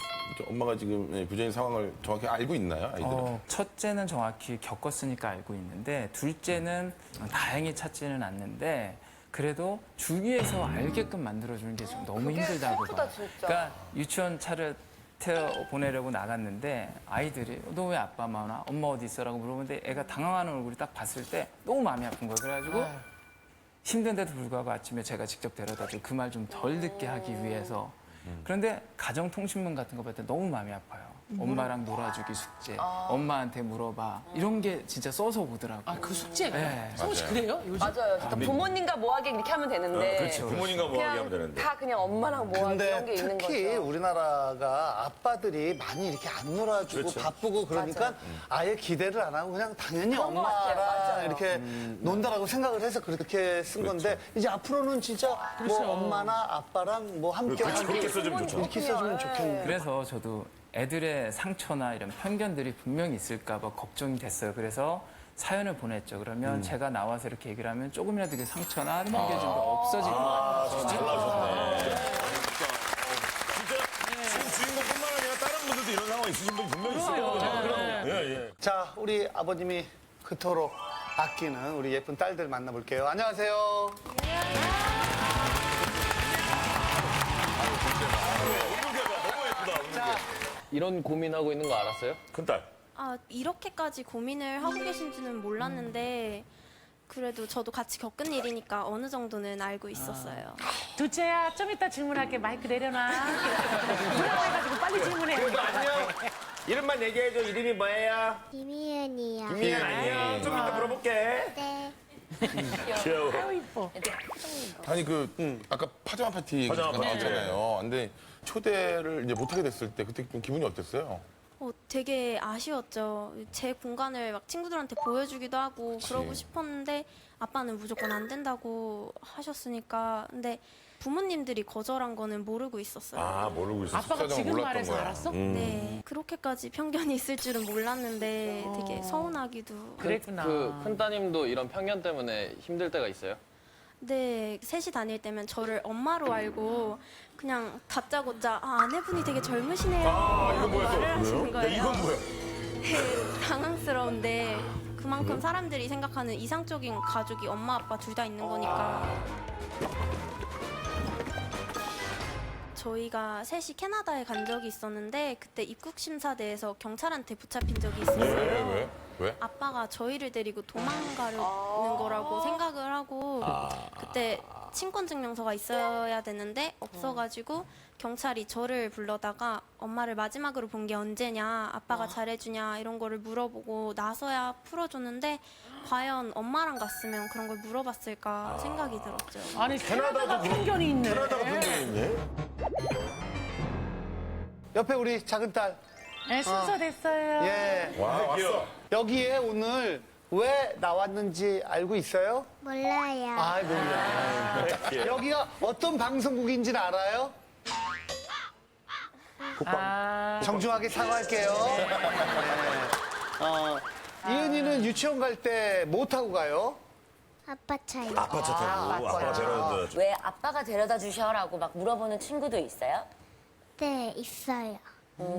엄마가 지금 부재인 상황을 정확히 알고 있나요? 아이들은? 첫째는 정확히 겪었으니까 알고 있는데 둘째는 다행히 찾지는 않는데 그래도 주위에서 알게끔 만들어주는 게 좀 너무 힘들다고 슬프다, 봐요. 진짜. 그러니까 유치원 차를 태워 보내려고 나갔는데 아이들이 너 왜 아빠 마나 엄마 어디 있어라고 물어보는데 애가 당황하는 얼굴이 딱 봤을 때 너무 마음이 아픈 거예요. 그래가지고 힘든데도 불구하고 아침에 제가 직접 데려다주고 그 말 좀 덜 듣게 하기 위해서 그런데 가정통신문 같은 거 볼 때 너무 마음이 아파요. 엄마랑 놀아주기 숙제, 엄마한테 물어봐 이런 게 진짜 써서 오더라고요. 아, 그 숙제가? 네. 성훈 씨 그래요? 요즘? 맞아요. 진짜 부모님과 뭐하게 이렇게 하면 되는데. 그렇죠. 부모님과 뭐 하게 하면 되는데. 다 그냥 엄마랑 뭐하게 이런 근데 게 있는 특히 거죠. 우리나라가 아빠들이 많이 이렇게 안 놀아주고 바쁘고 그러니까 아예 기대를 안 하고 그냥 당연히 그런 것 같아요. 엄마랑 맞아요. 이렇게 논다라고 생각을 해서 그렇게 쓴 건데 이제 앞으로는 진짜 뭐 엄마나 아빠랑 뭐 함께 그렇죠. 하고 그렇게 써주면 좋죠. 이렇게 써주면 좋겠네요. 그래서 저도 애들의 상처나 이런 편견들이 분명히 있을까 봐 걱정이 됐어요. 그래서 사연을 보냈죠. 그러면 제가 나와서 이렇게 얘기를 하면 조금이라도 그 상처나 편견이 좀 더 없어질 것 같아요. 잘 나오셨네. 진짜 지금 주인공뿐만 아니라 다른 분들도 이런 상황 있으신 분이 분명히 있을 거거든요. 예, 예. 자, 우리 아버님이 그토록 아끼는 우리 예쁜 딸들 만나볼게요. 안녕하세요. 이런 고민하고 있는 거 알았어요? 큰딸. 아, 이렇게까지 고민을 하고 계신지는 몰랐는데 그래도 저도 같이 겪은 일이니까 어느 정도는 알고 있었어요. 둘째야, 좀 이따 질문할게. 마이크 내려놔. 부러워해가지고 빨리 질문해. 안녕. 이름만 얘기해줘. 이름이 뭐예요? 김희연이요. 김희연 안녕. 좀 이따 물어볼게. 네. 귀여워. 아유, 이뻐. 아니 아까 파자마 파티 얘기 파자마 파티. 나왔잖아요. 근데 초대를 이제 못하게 됐을 때 그때 좀 기분이 어땠어요? 되게 아쉬웠죠. 제 공간을 막 친구들한테 보여주기도 하고 그러고 싶었는데 아빠는 무조건 안 된다고 하셨으니까. 근데 부모님들이 거절한 거는 모르고 있었어요. 아, 모르고 있었어. 아빠가 지금 몰랐던 말해서 거야. 알았어? 네. 그렇게까지 편견이 있을 줄은 몰랐는데 되게 서운하기도. 그랬구나. 그 큰따님도 이런 편견 때문에 힘들 때가 있어요? 네, 셋이 다닐 때면 저를 엄마로 알고 그냥 다짜고짜 아내분이 되게 젊으시네요. 이건 뭐야, 또? 말을 하시는 야, 거예요. 이건 뭐야? 네, 당황스러운데 그만큼 사람들이 생각하는 이상적인 가족이 엄마 아빠 둘 다 있는 거니까. 저희가 셋이 캐나다에 간 적이 있었는데 그때 입국 심사대에서 경찰한테 붙잡힌 적이 있었어요. 왜? 아빠가 저희를 데리고 도망가려는 거라고 생각을 하고 그때 친권증명서가 있어야 되는데 없어가지고 경찰이 저를 불러다가 엄마를 마지막으로 본 게 언제냐, 아빠가 잘해주냐 이런 거를 물어보고 나서야 풀어줬는데 과연 엄마랑 갔으면 그런 걸 물어봤을까 생각이 들었죠. 아니, 캐나다가 편견이 있네. 캐나다가 편견이 있네. 옆에 우리 작은 딸. 네, 순서 됐어요. 예. 와, 왔어. 여기에 오늘 왜 나왔는지 알고 있어요? 몰라요. 아, 몰라요. 여기가 어떤 방송국인지는 알아요? 정중하게 사과할게요. 네. 이은이는 유치원 갈 때 뭐 타고 가요? 아빠 차이. 아빠 차 타고 아빠가 데려다 줘. 왜 아빠가 데려다 주셔라고 막 물어보는 친구도 있어요? 네, 있어요.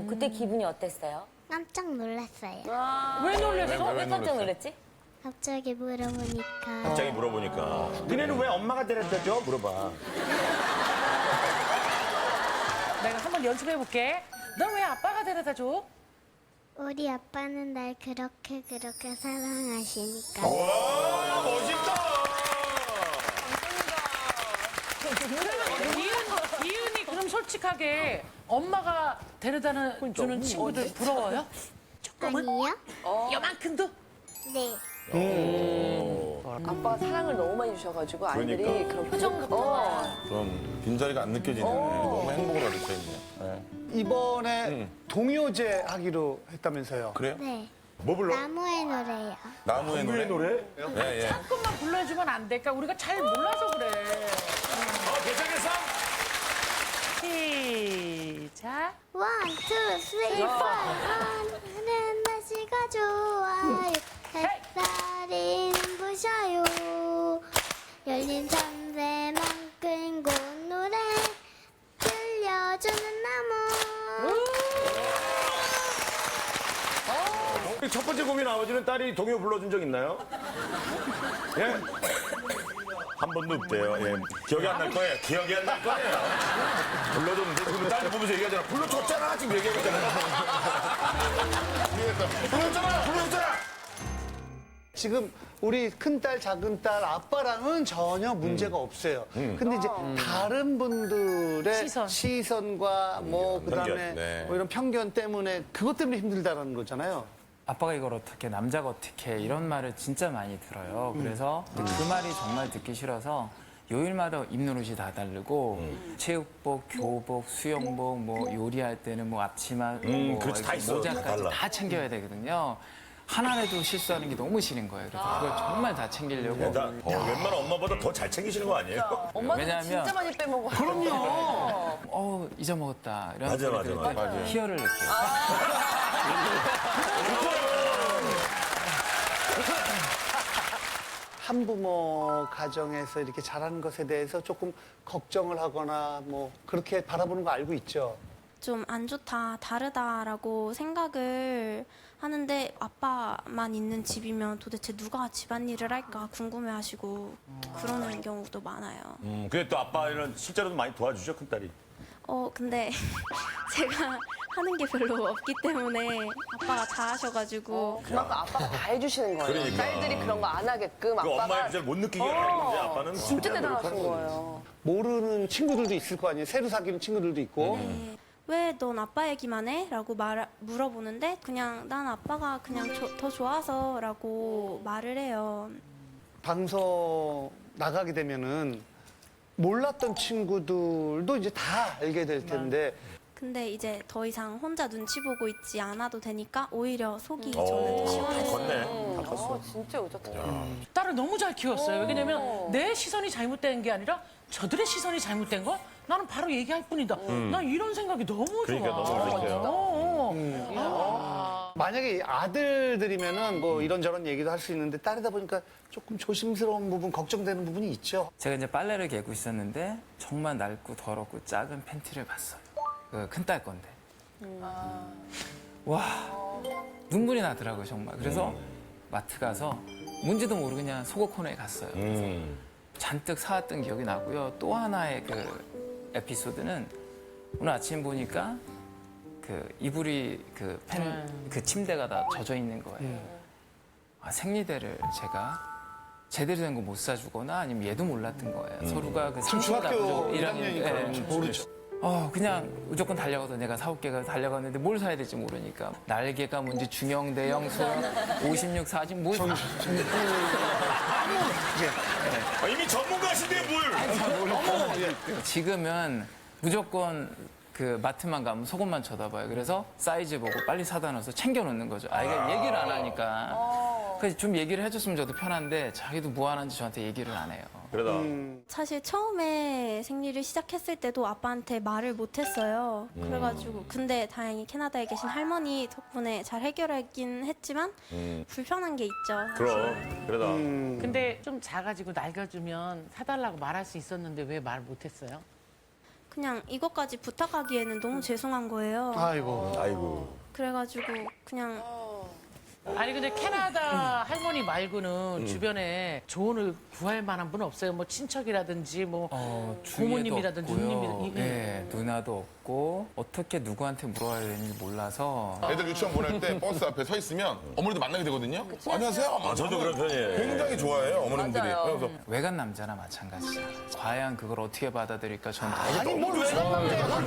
그때 기분이 어땠어요? 깜짝 놀랐어요. 왜 놀랬어? 왜 깜짝 놀랐지? 갑자기 물어보니까. 갑자기 물어보니까. 니네는 왜 엄마가 데려다 줘? 물어봐. 내가 한번 연습해볼게. 넌 왜 아빠가 데려다 줘? 우리 아빠는 날 그렇게 사랑하시니까. 와, 멋있다. 이은이 그럼 솔직하게 엄마가 데려다 주는 친구들 부러워요? 조금은? 아니요? 요만큼도? 네. 아빠가 사랑을 너무 많이 주셔가지고 아이들이 그러니까. 그런 표정부터 그런 빈자리가 안 느껴지는 너무 행복을 얻을 수 있네요. 네. 이번에 동요제 하기로 했다면서요. 그래요? 네. 뭐 불러? 나무의 노래요. 나무의 노래. 노래? 예, 예. 조금만 불러주면 안 될까? 우리가 잘 몰라서 그래. 괜찮겠어? 시작. 1, 2, 3, 4. 하는 날씨가 좋아요. 햇살이 눈부셔요. 열린 참새만큼 고운 노래 들려주는 나무. 첫 번째 고민 아버지는 딸이 동요 불러준 적 있나요? 예? 한 번도 없대요. 예. 기억이 안 날 거예요. 기억이 안 날 거예요. 불러줬는데 그러면 딸 보면서 얘기하잖아. 불러줬잖아. 지금 얘기하잖아. 불러줬잖아. 지금 우리 큰딸, 작은딸 아빠랑은 전혀 문제가 없어요. 근데 이제 다른 분들의 시선과 뭐 그다음에 편견, 네. 뭐 이런 편견 때문에 그것 때문에 힘들다라는 거잖아요. 아빠가 이걸 어떻게 남자가 어떻게 해 이런 말을 진짜 많이 들어요. 그래서 그 말이 정말 듣기 싫어서 요일마다 입는 옷이 다 다르고 체육복, 교복, 수영복, 뭐 요리할 때는 뭐 앞치마, 뭐 그렇지, 다 있어. 모자까지 달라. 다 챙겨야 되거든요. 하나라도 실수하는 게 너무 싫은 거예요. 그래서 그걸 정말 다 챙기려고. 웬만한 엄마보다 더 잘 챙기시는 거 아니에요? 엄마도 왜냐하면- 진짜 많이 빼먹어요. 어 잊어먹었다 이런 맞아, 소리 맞아, 들을 때 맞아. 희열을 느껴요. 한부모 가정에서 이렇게 자라는 것에 대해서 조금 걱정을 하거나 뭐 그렇게 바라보는 거 알고 있죠. 좀 안 좋다, 다르다라고 생각을 하는데 아빠만 있는 집이면 도대체 누가 집안일을 할까 궁금해하시고 그러는 경우도 많아요. 근데 또 아빠는 실제로도 많이 도와주죠, 큰딸이. 근데 제가 하는 게 별로 없기 때문에 아빠가 다 하셔가지고 그만큼 아빠가 다 해주시는 거예요. 그러니까. 딸들이 그런 거 안 하게끔 그 아빠가 엄마의 부재를 못 느끼게 하는 건데 아빠는 진짜 최대한 대단하신 노력하는 거지. 거예요. 모르는 친구들도 있을 거 아니에요. 새로 사귀는 친구들도 있고. 왜 넌 아빠 얘기만 해? 라고 물어보는데 그냥 난 아빠가 그냥 더 좋아서 라고 말을 해요. 방송 나가게 되면은 몰랐던 친구들도 이제 다 알게 될 텐데 근데 이제 더 이상 혼자 눈치 보고 있지 않아도 되니까 오히려 속이 저는 더 다 시원해요. 컸네. 다 컸어. 진짜 의젓하다. 딸을 너무 잘 키웠어요. 왜냐면 내 시선이 잘못된 게 아니라 저들의 시선이 잘못된 거? 나는 바로 얘기할 뿐이다. 난 이런 생각이 너무 좋아. 그러니까 너무 의젓해요. 만약에 아들들이면은 뭐 이런저런 얘기도 할 수 있는데 딸이다 보니까 조금 조심스러운 부분, 걱정되는 부분이 있죠. 제가 이제 빨래를 개고 있었는데 정말 낡고 더럽고 작은 팬티를 봤어요. 그 큰딸 건데. 와 눈물이 나더라고요 정말. 그래서 마트 가서 뭔지도 모르고 그냥 속옷 코너에 갔어요. 그래서 잔뜩 사왔던 기억이 나고요. 또 하나의 그 에피소드는 오늘 아침 보니까 그 이불이 그 침대가 다 젖어 있는 거예요. 아, 생리대를 제가 제대로 된 거 못 사주거나 아니면 얘도 몰랐던 거예요. 서로가 그 중학교 1학년이니까 모르죠. 그냥 무조건 달려가서 내가 사올게가 달려갔는데 뭘 사야 될지 모르니까 날개가 뭔지 중형, 대형, 소형, 56, 40, 뭘 이미 전문가신데 뭘. 지금은 무조건 그 마트만 가면 속옷만 쳐다봐요. 그래서 사이즈 보고 빨리 사다 놔서 챙겨놓는 거죠. 아이가 얘기를 안 하니까. 그래서 좀 얘기를 해줬으면 저도 편한데 자기도 무한한지 저한테 얘기를 안 해요. 그러다. 사실 처음에 생리를 시작했을 때도 아빠한테 말을 못했어요. 그래가지고 근데 다행히 캐나다에 계신 할머니 덕분에 잘 해결하긴 했지만 불편한 게 있죠. 사실. 그럼. 그러다. 근데 좀 작아지고 낡아지면 사달라고 말할 수 있었는데 왜 말 못했어요? 그냥 이것까지 부탁하기에는 너무 죄송한 거예요. 아이고. 그래가지고 그냥 아니 근데 캐나다 할머니 말고는 주변에 조언을 구할 만한 분 없어요? 뭐 친척이라든지 뭐 부모님이라든지 누님이라든지. 네, 누나도 없고 어떻게 누구한테 물어야 되는지 몰라서 애들 유치원 보낼 때 버스 앞에 서 있으면 어머니도 만나게 되거든요. 안녕하세요. 저도 그런 편이에요. 굉장히 좋아해요, 어머님들이. 맞아요. 그래서 외간 남자나 마찬가지잖아요. 과연 그걸 어떻게 받아들일까 전 아니 뭘 외간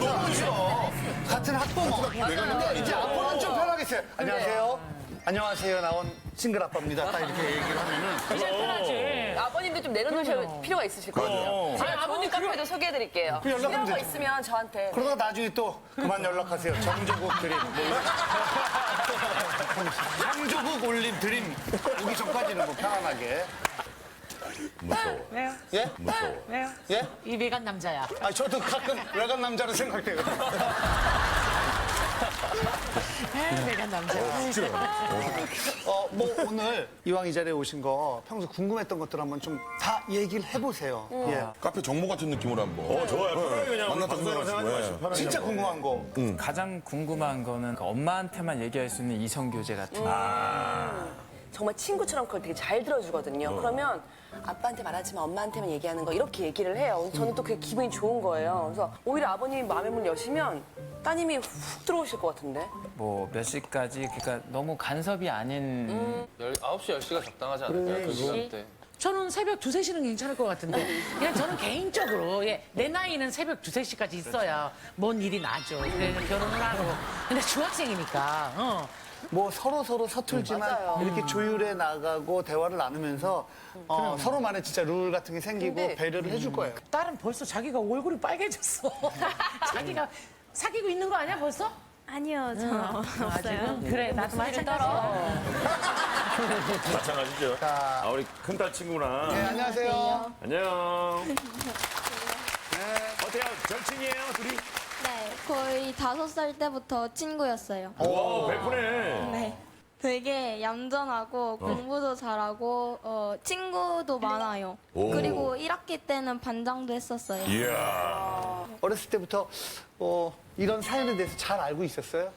남자야. 같은 학부모. 근데 이제 앞으로는 좀 편하겠어요. 안녕하세요. 안녕하세요 나온 싱글 아빠입니다. 딱 이렇게 얘기를 하면은 진짜 편하지. 아버님도 좀 내려놓으실 필요가 있으실 것 같아요. 제가 아버님 카페도 소개해드릴게요. 그 연락하면 필요한 거 되죠. 있으면 저한테. 그러다가 나중에 또 그만 연락하세요. 정조국 드림. 정조국 올림 드림 오기 전까지는 뭐 편안하게. 무서워. 왜요? 예? 무서워. 왜요? 예? 이 외간 남자야. 아 저도 가끔 외간 남자로 생각해요. 외간 남자. 뭐 오늘 이왕 이 자리에 오신 거 평소 궁금했던 것들 한번 좀 다 얘기를 해보세요. 예. 카페 정모 같은 느낌으로 한번. 좋아요. 편하게 그냥 만났다 방송으로 생각하지 생각하시고, 마시고 편하게 진짜 한번. 궁금한 거. 가장 궁금한 거는 그 엄마한테만 얘기할 수 있는 이성 교제 같은 거. 정말 친구처럼 그걸 되게 잘 들어주거든요. 그러면 아빠한테 말하지만 엄마한테만 얘기하는 거 이렇게 얘기를 해요. 저는 또 그게 기분이 좋은 거예요. 그래서 오히려 아버님이 마음의 문을 여시면 따님이 훅 들어오실 것 같은데. 뭐 몇 시까지 그러니까 너무 간섭이 아닌 9시, 10시가 적당하지 않을까요? 그 시간대. 저는 새벽 2, 3시는 괜찮을 것 같은데 그냥 저는 개인적으로 내 나이는 새벽 2, 3시까지 있어야 뭔 일이 나죠. 그래서 결혼을 하고. 근데 중학생이니까 뭐 서로 서툴지만 맞아요. 이렇게 조율해 나가고 대화를 나누면서 서로만의 진짜 룰 같은 게 생기고 근데- 배려를 해줄 거예요. 딸은 벌써 자기가 얼굴이 빨개졌어. 자기가 사귀고 있는 거 아니야 벌써? 아니요, 저는 없어요. 그래 나도 마찬가지야. 마찬가지죠. 아, 우리 큰딸 친구구나. 네, 안녕하세요. 안녕. 어때요? 절친이에요, 둘이? 네, 거의 5살 때부터 친구였어요. 와, 베푸네. 네. 되게 얌전하고 공부도 잘하고 친구도 많아요. 오. 그리고 1학기 때는 반장도 했었어요. 이야. 어렸을 때부터 이런 사연에 대해서 잘 알고 있었어요?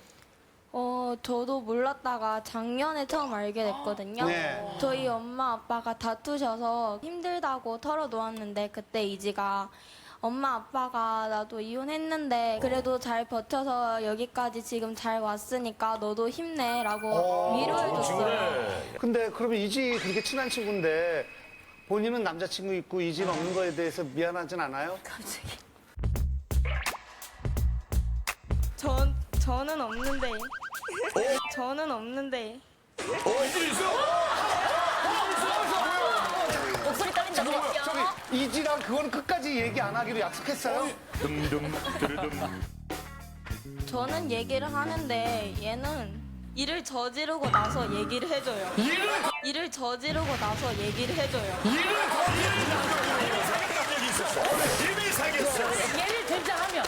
저도 몰랐다가 작년에 처음 알게 됐거든요. 네. 저희 엄마 아빠가 다투셔서 힘들다고 털어놓았는데 그때 이지가 엄마 아빠가 나도 이혼했는데 그래도 잘 버텨서 여기까지 지금 잘 왔으니까 너도 힘내라고 위로해줬어요. 근데 그러면 이지 그렇게 친한 친구인데 본인은 남자친구 있고 이지는 없는 거에 대해서 미안하진 않아요? 저는 없는데. 저는 없는데. 이들 있어? 목소리 떨린다. 저기 이지랑 그거는 끝까지 얘기 안 하기로 약속했어요? dumdum, 드르듬. 저는 얘기를 하는데 얘는 일을 저지르고 나서 얘기를 해줘요. 일을 저지르고 나서 얘기를 해줘요. 이미 사귀었어. 예를 들자하면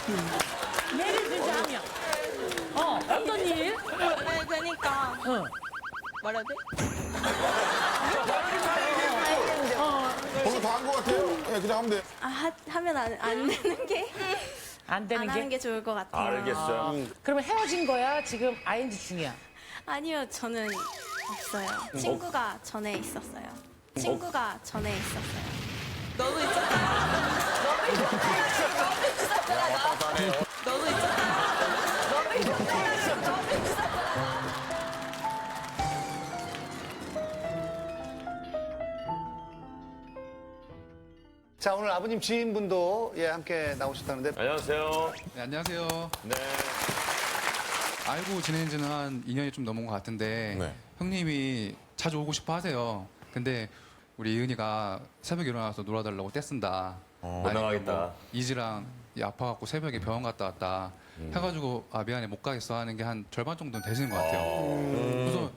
어떤 일? 네, 그러니까 말해야 돼? 벌써 다 한 것 같아요. 예, 그냥 하면 돼. 하면 안 되는 게? 안 되는 안 게? 하는 게 좋을 것 같아요. 알겠어. 그러면 헤어진 거야? 지금 ING 중이야? 아니요, 저는 없어요. 친구가 전에 있었어요. 친구가 전에 있었어요. 너도 있었잖아. 너도 있었잖아. 자, 오늘 아버님 지인분도 함께 나오셨다는데 안녕하세요. 네, 안녕하세요. 네. 알고 지낸 지는 한 2년이 좀 넘은 것 같은데 네. 형님이 자주 오고 싶어 하세요. 근데 우리 이은이가 새벽에 일어나서 놀아달라고 떼쓴다. 못 나가겠다. 뭐 이지랑 아파갖고 새벽에 병원 갔다 왔다. 해가지고 아 미안해 못 가겠어 하는 게 한 절반 정도는 되시는 것 같아요. 그래서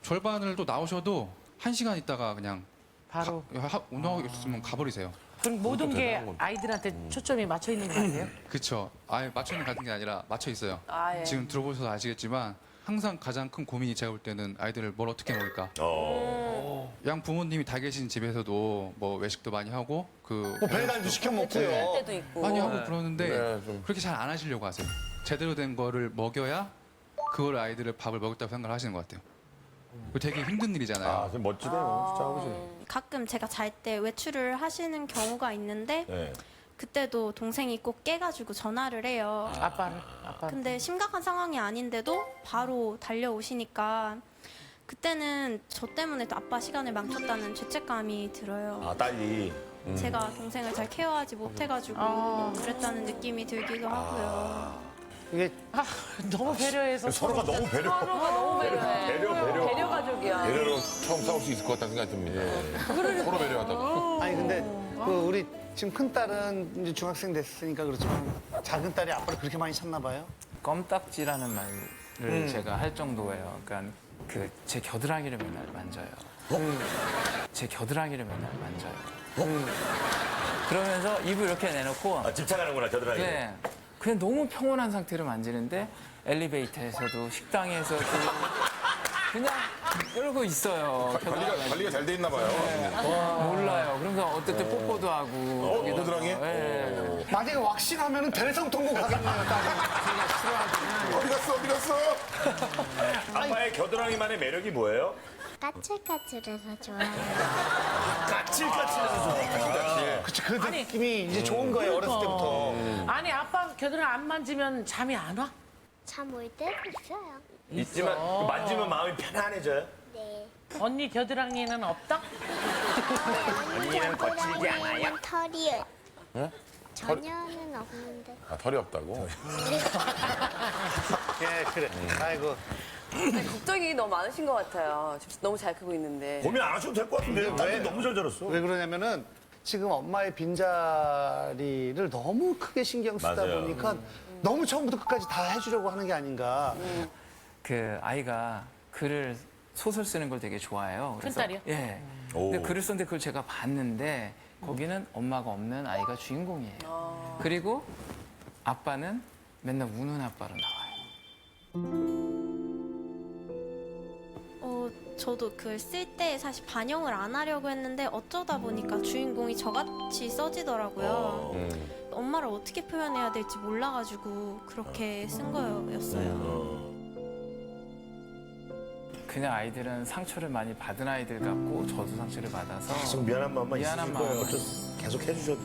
절반을 또 나오셔도 1시간 있다가 그냥 바로. 운동하고 있으면 가버리세요. 그럼 모든 게 대단한 건데. 아이들한테 초점이 맞춰 있는 거 아니에요? 그쵸. 아예 맞춰있는 같은 게 아니라 맞춰 있어요. 아, 예. 지금 들어보셔서 아시겠지만 항상 가장 큰 고민이 제가 볼 때는 아이들을 뭘 어떻게 먹을까. 양 부모님이 다 계신 집에서도 뭐 외식도 많이 하고 뭐 배달도 시켜 먹고요. 때도 있고. 많이 하고 그러는데 네, 좀. 그렇게 잘 안 하시려고 하세요. 제대로 된 거를 먹여야 그걸 아이들을 밥을 먹였다고 생각을 하시는 것 같아요. 그거 되게 힘든 일이잖아요. 아, 좀 멋지네요. 진짜 아버지. 가끔 제가 잘 때 외출을 하시는 경우가 있는데 네. 그때도 동생이 꼭 깨가지고 전화를 해요. 아빠를. 근데 심각한 상황이 아닌데도 바로 달려오시니까 그때는 저 때문에 또 아빠 시간을 망쳤다는 죄책감이 들어요. 아, 딸이. 제가 동생을 잘 케어하지 못해가지고 그랬다는 느낌이 들기도 하고요. 이게 너무 배려해서 서로가 너무 배려. 서로가 너무 배려해. 배려 가족이야. 배려로 처음 싸울 수 있을 것 같다는 생각이 듭니다. 서로 배려하다가. 아니 근데 그 우리 지금 큰 딸은 이제 중학생 됐으니까 그렇지만 작은 딸이 아빠를 그렇게 많이 찾나 봐요. 껌딱지라는 말을 제가 할 정도예요. 그러니까 그 제 겨드랑이를 맨날 만져요. 제 겨드랑이를 맨날 만져요. 그러면서 입을 이렇게 내놓고 집착하는구나, 겨드랑이. 네, 그냥 너무 평온한 상태로 만지는데 엘리베이터에서도 식당에서도 그냥 이러고 있어요. 관리가 잘 돼 있나 봐요. 몰라요. 그러면서 어쨌든 뽀뽀도 하고. 겨드랑이에? 네. 만약에 왁싱하면 대성통곡 하겠네요, 딸이. 제가 싫어하는. 어디 갔어? 아빠의 겨드랑이만의 매력이 뭐예요? 까칠까칠해서 좋아요. 까칠까칠해서 좋아. 그치, 그 느낌이 이제 좋은 거예요, 어렸을 때부터. 아니 아빠 겨드랑이 안 만지면 잠이 안 와? 잠 올 때도 있어요. 있지만 만지면 마음이 편안해져요? 네. 언니 겨드랑이는 없다? 언니는 거칠지 않아요? 털이요. 네? 전혀는 없는데. 아, 털이 없다고? 예, 그래. 아이고. 걱정이 너무 많으신 것 같아요. 지금 너무 잘 크고 있는데. 고민 안 하셔도 될 것 같은데. 왜? 나도 너무 잘 자랐어. 왜 그러냐면은 지금 엄마의 빈자리를 너무 크게 신경 쓰다 맞아요. 보니까 너무 처음부터 끝까지 다 해주려고 하는 게 아닌가. 그 아이가 글을 소설 쓰는 걸 되게 좋아해요. 그래서- 큰딸이요? 예. 오. 근데 글을 썼는데 그걸 제가 봤는데 거기는 엄마가 없는 아이가 주인공이에요. 그리고 아빠는 맨날 우는 아빠로 나와요. 저도 글 쓸 때 사실 반영을 안 하려고 했는데 어쩌다 보니까 주인공이 저같이 써지더라고요. 엄마를 어떻게 표현해야 될지 몰라가지고 그렇게 쓴 거였어요. 그냥 아이들은 상처를 많이 받은 아이들 같고 저도 상처를 받아서 계속 미안한 마음만 미안한 있으실 거예요. 마음을 어쩔 수 계속 해주셔도.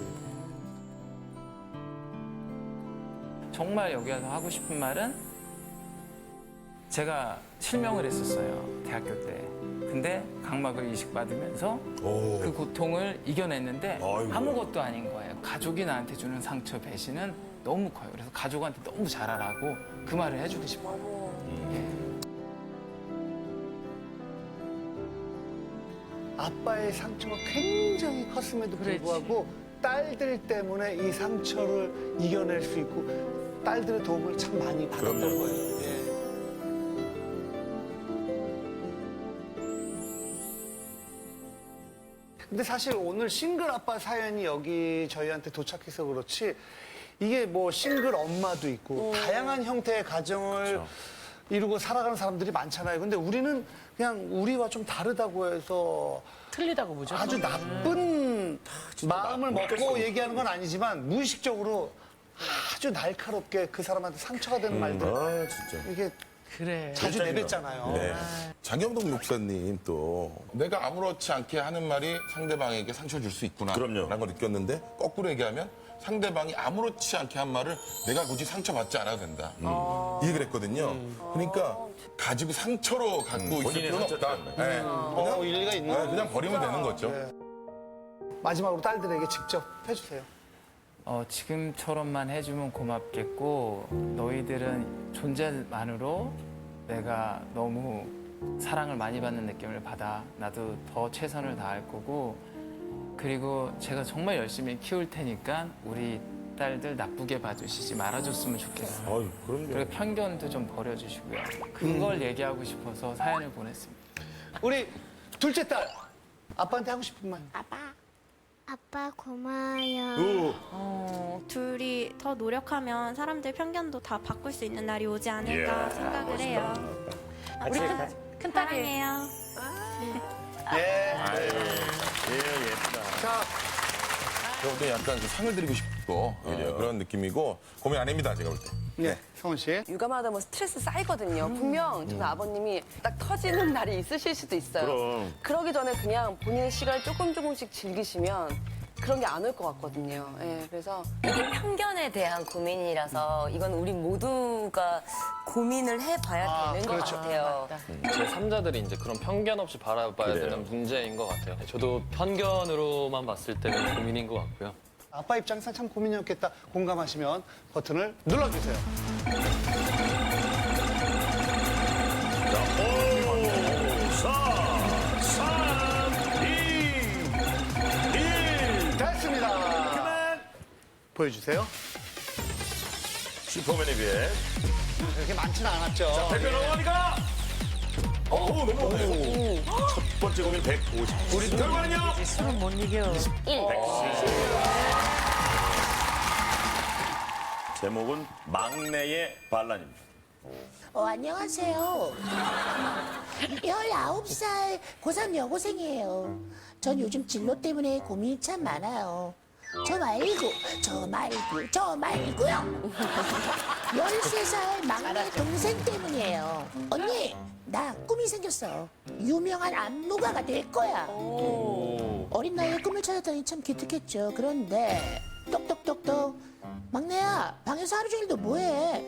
정말 여기 와서 하고 싶은 말은 제가 실명을 했었어요. 대학교 때. 근데 각막을 이식받으면서 오. 그 고통을 이겨냈는데 아이고. 아무것도 아닌 거예요. 가족이 나한테 주는 상처 배신은 너무 커요. 그래서 가족한테 너무 잘하라고 그 말을 해주고 싶어요. 아빠의 상처가 굉장히 컸음에도 불구하고 딸들 때문에 이 상처를 이겨낼 수 있고 딸들의 도움을 참 많이 받았던 그럼요. 거예요. 예. 근데 사실 오늘 싱글 아빠 사연이 여기 저희한테 도착해서 그렇지 이게 뭐 싱글 엄마도 있고 다양한 형태의 가정을 이루고 살아가는 사람들이 많잖아요. 근데 우리는 그냥 우리와 좀 다르다고 해서 틀리다고 보죠. 아주 나쁜 마음을 먹고 먹겠어. 얘기하는 건 아니지만 무의식적으로 아주 날카롭게 그 사람한테 상처가 되는 말들 아, 진짜. 이게 그래. 자주 진짜요. 내뱉잖아요. 네. 장경동 목사님 또 내가 아무렇지 않게 하는 말이 상대방에게 상처를 줄 수 있구나 그럼요. 라는 걸 느꼈는데 거꾸로 얘기하면 상대방이 아무렇지 않게 한 말을 내가 굳이 상처받지 않아도 된다 이 얘기를 했거든요. 그러니까 가지고 상처로 갖고 있을 본인의 필요는 상처 없다. 때문에. 그냥, 일리가 있네. 그냥 버리면 되는 거죠. 네. 마지막으로 딸들에게 직접 해주세요. 지금처럼만 해주면 고맙겠고 너희들은 존재만으로 내가 너무 사랑을 많이 받는 느낌을 받아. 나도 더 최선을 다할 거고 그리고 제가 정말 열심히 키울 테니까 우리 딸들 나쁘게 봐주시지 말아줬으면 좋겠어요. 아유, 그럼요. 그리고 편견도 좀 버려주시고요. 그걸 얘기하고 싶어서 사연을 보냈습니다. 우리 둘째 딸 아빠한테 하고 싶은 말. 아빠 고마워요. 둘이 더 노력하면 사람들 편견도 다 바꿀 수 있는 날이 오지 않을까 생각을 해요. 우리 큰딸이 사랑해요. 예. 예쁘다. 자, 저도 약간 그 상을 드리고 싶고 그런 느낌이고 고민 안 합니다 제가 볼 때. 네, 성훈 씨. 육아마다 뭐 스트레스 쌓이거든요. 분명 저희 아버님이 딱 터지는 날이 있으실 수도 있어요. 그럼. 그러기 전에 그냥 본인의 시간을 조금씩 즐기시면 그런 게 안 올 것 같거든요. 예, 그래서 이게 편견에 대한 고민이라서 이건 우리 모두가 고민을 해봐야 되는 것 같아요. 제 3자들이 이제 그런 편견 없이 바라봐야 그래요. 되는 문제인 것 같아요. 저도 편견으로만 봤을 때는 고민인 것 같고요. 아빠 입장에서 참 고민이었겠다. 공감하시면 버튼을 눌러주세요. 자, 5, 4, 3, 2, 1. 됐습니다. 그만. 보여주세요. 슈퍼맨에 비해. 그렇게 많지는 않았죠. 자, 대표 넘어가니까. 넘어가네요. 첫 번째 고민 150. 우리 결과는요? 술은 못 이겨. 제목은 막내의 반란입니다. 안녕하세요. 19살 고3 여고생이에요. 전 요즘 진로 때문에 고민이 참 많아요. 저 말고요. 13살 막내 동생 때문이에요. 언니, 나 꿈이 생겼어. 유명한 안무가가 될 거야. 어린 나이에 꿈을 찾았다니 참 기특했죠. 그런데 똑똑똑똑. 막내야, 방에서 하루 종일 너 뭐해?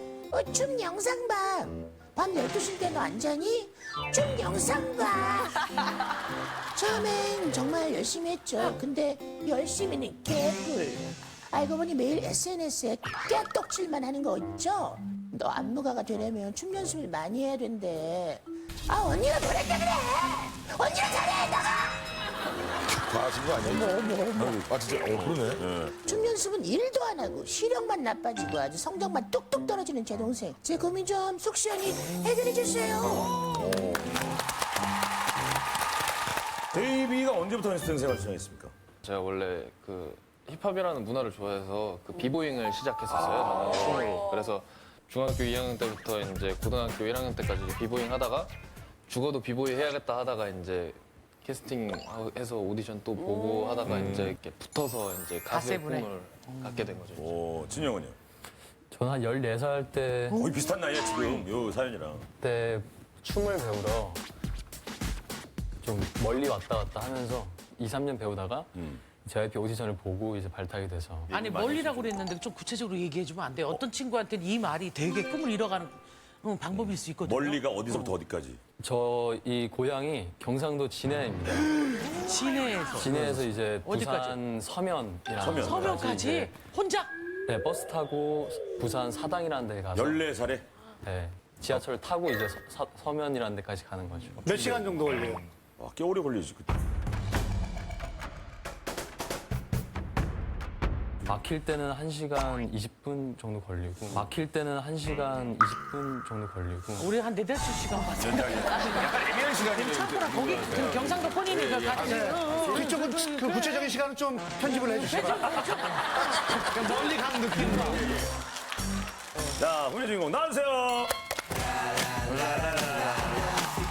춤 영상 봐. 밤 12시인데 너 안 자니? 춤 영상 봐. 처음엔 정말 열심히 했죠. 근데 열심히는 개뿔. 알고 보니 매일 SNS에 깨똑질만 하는 거 있죠? 너 안무가가 되려면 춤 연습을 많이 해야 된대. 언니가 뭐랬다 그래? 언니가 잘해, 나가! 다 하신 거 아니에요? 아, 진짜, 그러네. 춤 연습은 1도 안 하고 시력만 나빠지고 아주 성적만 뚝뚝 떨어지는 제 동생. 제 고민 좀 속 시원히 해결해 주세요. 데이비가 언제부터 연습생 생활 시작했습니까? 제가 원래 그 힙합이라는 문화를 좋아해서 그 비보잉을 시작했었어요. 저는 춤으로. 그래서 중학교 2학년 때부터 이제 고등학교 1학년 때까지 비보잉 하다가 죽어도 비보이 해야겠다 하다가 이제 캐스팅해서 오디션 또 보고 하다가 이제 이렇게 붙어서 이제 가수의 가세븐에. 꿈을 갖게 된 거죠. 오, 진영은요? 저는 한 14살 때 거의 비슷한 나이야, 지금. 요 사연이랑. 그때 춤을 배우러 좀 멀리 왔다 갔다 하면서 2, 3년 배우다가 JYP 오디션을 보고 이제 발탁이 돼서 아니 멀리라고 그랬는데 좀 구체적으로 얘기해주면 안 돼요? 어떤 친구한테는 이 말이 되게 꿈을 이뤄가는 방법일 수 있거든요. 멀리가 어디서부터 어디까지? 저 이 고향이 경상도 진해입니다. 진해에서. 진해에서 이제 어디까지? 부산 서면이라는 서면. 서면까지 이제 혼자? 네, 버스 타고 부산 사당이라는 데 가서 14살에? 네, 지하철 타고 이제 서면이라는 데까지 가는 거죠. 몇 시간 정도 걸려요? 와, 꽤 오래 걸리지, 그때. 막힐 때는 1시간 20분 정도 걸리고 막힐 때는 1시간 20분 정도 걸리고 우리 한 4-5시간 봤어요. 약간 애매한 시간이네요. 괜찮구나. 거기 그 경상도 본인이가 같이. 그쪽은 그 구체적인 시간은 좀 편집을 해주시죠. 멀리 가는 느낌으로. 자, 오늘 주인공 나와주세요.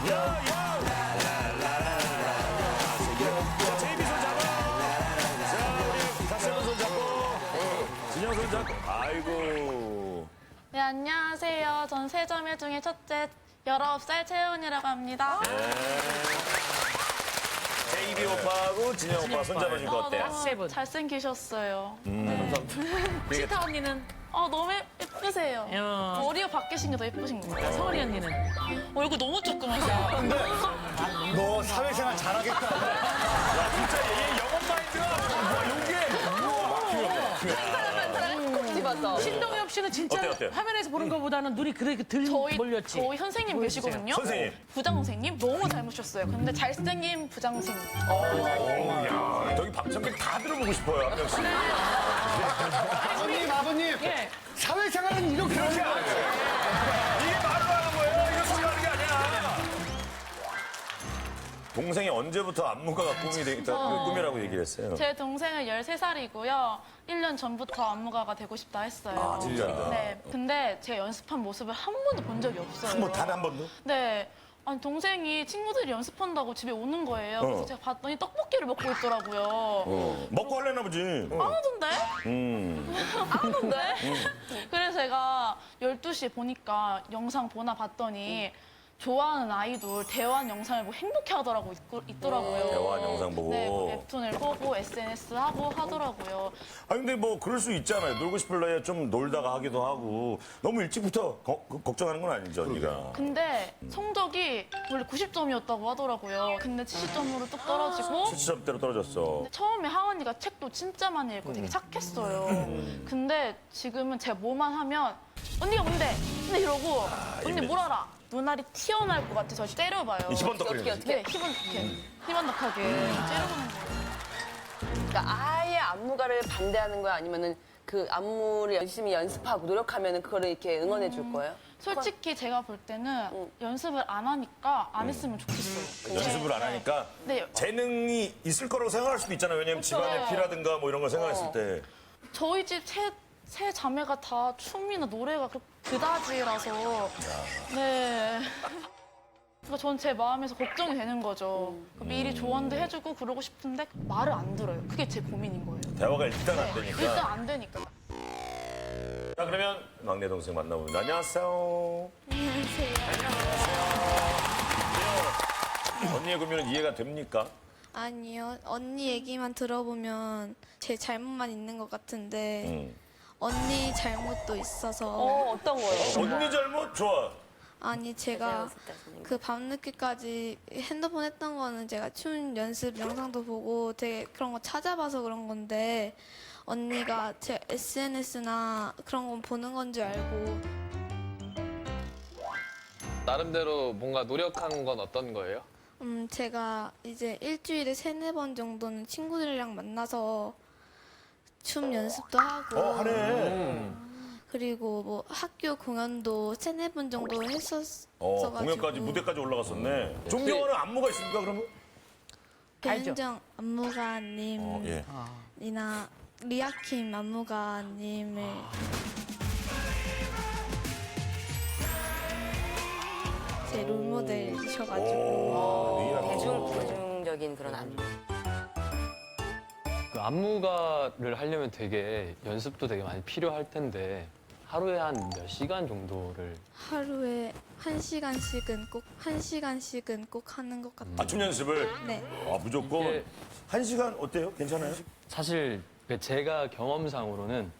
자, 제이비 손 잡아. 자, 우리 박세훈 손 잡고. 진영 손 잡고. 아이고. 네, 안녕하세요. 전 세 자매 중에 첫째 19살 채은이라고 합니다. 제이비 오빠하고 진영 오빠 손 잡아주니까 어때요? 너무 잘생기셨어요. 시타 언니는? 너무 예쁘세요. 머리가 바뀌신 게 더 예쁘신 것 같아요. 성은이 언니는? 얼굴 너무 조그마셔요. 너 사회생활 잘하겠다. 야, 진짜 얘 영업 마인드가 신동엽 씨는 진짜 어때요? 화면에서 보는 것보다는 눈이 그렇게 덜 몰렸지? 저희 선생님 계시거든요. 선생님. 부장선생님 너무 닮으셨어요. 근데 잘생긴 부장선생님. 야, 저기 방청객 다 들어보고 싶어요, 한 명씩. 아버님. 예. 사회생활은 이렇게 하는 거예요. 이게 말로 하는 거예요. 이거 소리 하는 게 아니야. 동생이 언제부터 안무가가 꿈이라고 얘기를 했어요? 제 동생은 13살이고요. 1년 전부터 안무가가 되고 싶다 했어요. 아, 진짜? 네. 근데 제가 연습한 모습을 한 번도 본 적이 없어요. 단 한 번도? 네. 아니, 동생이 친구들이 연습한다고 집에 오는 거예요. 그래서 제가 봤더니 떡볶이를 먹고 있더라고요. 먹고 할래나 보지. 안 오던데? 안 오던데? 그래서 제가 12시에 보니까 영상 보나 봤더니 좋아하는 아이돌 대화한 영상을 보고 행복해하더라고 있더라고요. 대화한 영상 보고. 네, 뭐 웹툰을 보고 SNS 하고 하더라고요. 아 근데 뭐 그럴 수 있잖아요. 놀고 싶을 나이에 좀 놀다가 하기도 하고 너무 일찍부터 걱정하는 건 아니죠, 언니가. 근데 성적이 원래 90점이었다고 하더라고요. 근데 70점으로 뚝 떨어지고 70점대로 떨어졌어. 근데 처음에 하은이가 책도 진짜 많이 읽고 되게 착했어요. 근데 지금은 제가 뭐만 하면 언니가 뭔데? 근데 이러고 언니 뭘 알아? 눈알이 튀어나올 것 같아서 때려봐요. 희번덕거리는 어떻게? 네, 희번덕하게 째려보는 거예요. 그러니까 아예 안무가를 반대하는 거야? 아니면은 그 안무를 열심히 연습하고 노력하면은 그거를 이렇게 응원해 줄 거예요? 솔직히 제가 볼 때는 연습을 안 하니까 안 했으면 좋겠어요. 연습을 안 하니까 네. 재능이 있을 거라고 생각할 수도 있잖아요. 왜냐면 집안의 피라든가 뭐 이런 걸 생각했을 때. 저희 집 세 자매가 다 춤이나 노래가 그다지라서 네. 그러니까 전 제 마음에서 걱정이 되는 거죠. 미리 조언도 해주고 그러고 싶은데 말을 안 들어요. 그게 제 고민인 거예요. 대화가 일단 안 되니까. 일단 안 되니까. 자 그러면 막내 동생 만나봅니다. 안녕하세요. 언니의 고민은 이해가 됩니까? 아니요. 언니 얘기만 들어보면 제 잘못만 있는 것 같은데 언니 잘못도 있어서 어떤 거예요? 언니 잘못 좋아. 아니 제가 그 밤늦게까지 핸드폰 했던 거는 제가 춤 연습 영상도 보고 되게 그런 거 찾아봐서 그런 건데 언니가 제 SNS나 그런 건 보는 건 줄 알고 나름대로 뭔가 노력한 건 어떤 거예요? 제가 이제 일주일에 3-4번 정도는 친구들이랑 만나서 춤 연습도 하고 하네. 그리고 뭐 학교 공연도 3-4번 정도 했었어가지고 공연까지 무대까지 올라갔었네. 존경하는 안무가 있습니까 그러면? 배은정 안무가님이나 예. 리아킴 안무가님을 제 롤모델이셔가지고 대중적인 그런 안무. 그 안무가를 하려면 되게 연습도 되게 많이 필요할 텐데 하루에 한 몇 시간 정도를 하루에 1시간씩은 꼭 하는 것 같아요. 춤 연습을? 네. 무조건. 1시간 어때요? 괜찮아요? 사실 제가 경험상으로는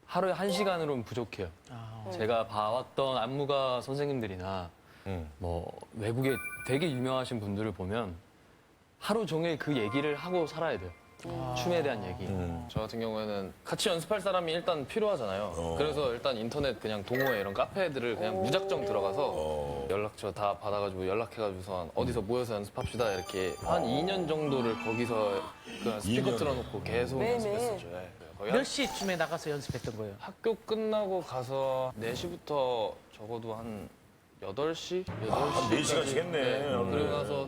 하루에 1시간으로는 부족해요. 제가 봐왔던 안무가 선생님들이나 뭐 외국에 되게 유명하신 분들을 보면 하루 종일 그 얘기를 하고 살아야 돼요. 춤에 대한 얘기. 저 같은 경우에는 같이 연습할 사람이 일단 필요하잖아요. 그래서 일단 인터넷 그냥 동호회 이런 카페들을 그냥 무작정 들어가서 연락처 다 받아가지고 연락해가지고서 어디서 모여서 연습합시다 이렇게 한 2년 정도를 거기서 그냥 스피커 틀어놓고 계속 연습했었죠. 네. 거의 몇 시쯤에 나가서 연습했던 거예요? 학교 끝나고 가서 4시부터 적어도 한 8시? 8시? 한 4시간씩 했네. 그리고 나서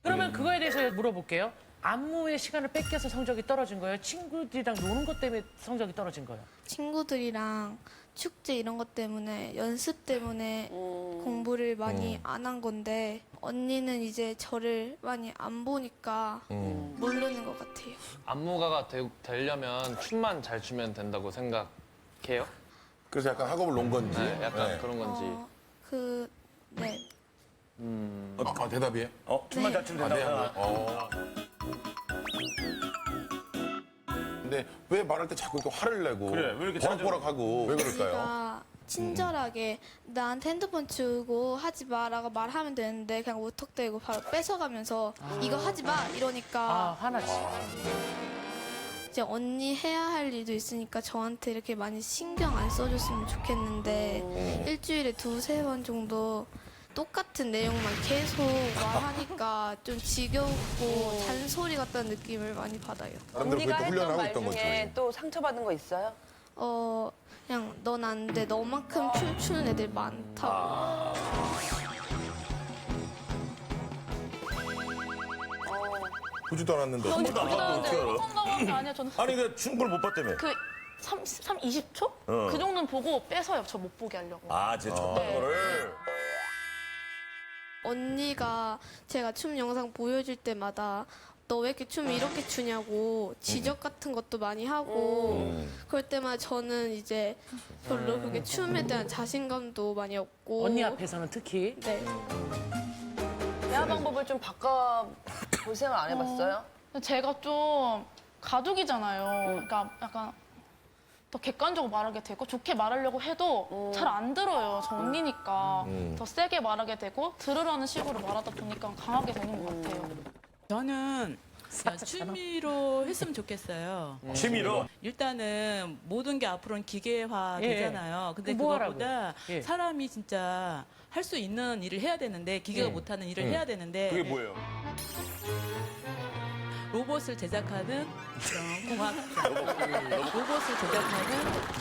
그러면 그거에 대해서 물어볼게요. 안무의 시간을 뺏겨서 성적이 떨어진 거예요? 친구들이랑 노는 것 때문에 성적이 떨어진 거예요? 친구들이랑 축제 이런 것 때문에 연습 때문에 공부를 많이 안 한 건데 언니는 이제 저를 많이 안 보니까 모르는 것 같아요. 안무가가 되려면 춤만 잘 추면 된다고 생각해요? 그래서 약간 학업을 놓은 건지. 네, 약간 그런 건지. 네. 대답이에요? 춤만 잘 추면 된다고. 근데 왜 말할 때 자꾸 이렇게 화를 내고 그래, 왜 이렇게 버럭버럭하고 왜 그럴까요? 제가 친절하게 나한테 핸드폰 주고 하지 마라고 말하면 되는데 그냥 무턱대고 바로 뺏어가면서 이거 하지 마 이러니까 화나지. 이제 언니 해야 할 일도 있으니까 저한테 이렇게 많이 신경 안 써줬으면 좋겠는데 일주일에 2-3번 정도 똑같은 내용만 계속 말하니까 좀 지겹고 잔소리 같다는 느낌을 많이 받아요. 언니가 했던 말 중에 또 상처받은 거 있어요? 그냥 넌 안 돼. 너만큼 춤추는 애들 많다고. 보지도 않았는데. 한 번도 안 봤는데 어떻게 알아? 한다고 한 게 아니야. 저는 아니 그 춤을 못 봤다며. 그 20초? 그 정도는 보고 빼서요. 저 못 보게 하려고. 제 쳤던 거를. 언니가 제가 춤 영상 보여줄 때마다 너 왜 이렇게 춤을 이렇게 추냐고 지적 같은 것도 많이 하고 그럴 때마다 저는 이제 별로 그게 춤에 대한 자신감도 많이 없고 언니 앞에서는 특히. 네. 대화 방법을 좀 바꿔볼 생각 안 해봤어요? 제가 좀 가족이잖아요. 그러니까 약간 더 객관적으로 말하게 되고 좋게 말하려고 해도 잘 안 들어요. 저 언니니까 더 세게 말하게 되고 들으라는 식으로 말하다 보니까 강하게 되는 것 같아요. 저는 취미로 했으면 좋겠어요. 취미로? 일단은 모든 게 앞으로는 기계화 예. 되잖아요. 근데 뭐 그것보다 하라고요? 예. 사람이 진짜 할 수 있는 일을 해야 되는데 기계가 예. 못하는 일을 해야 되는데 그게 뭐예요? 로봇을 제작하는 그런 공학자. 로봇을 제작하는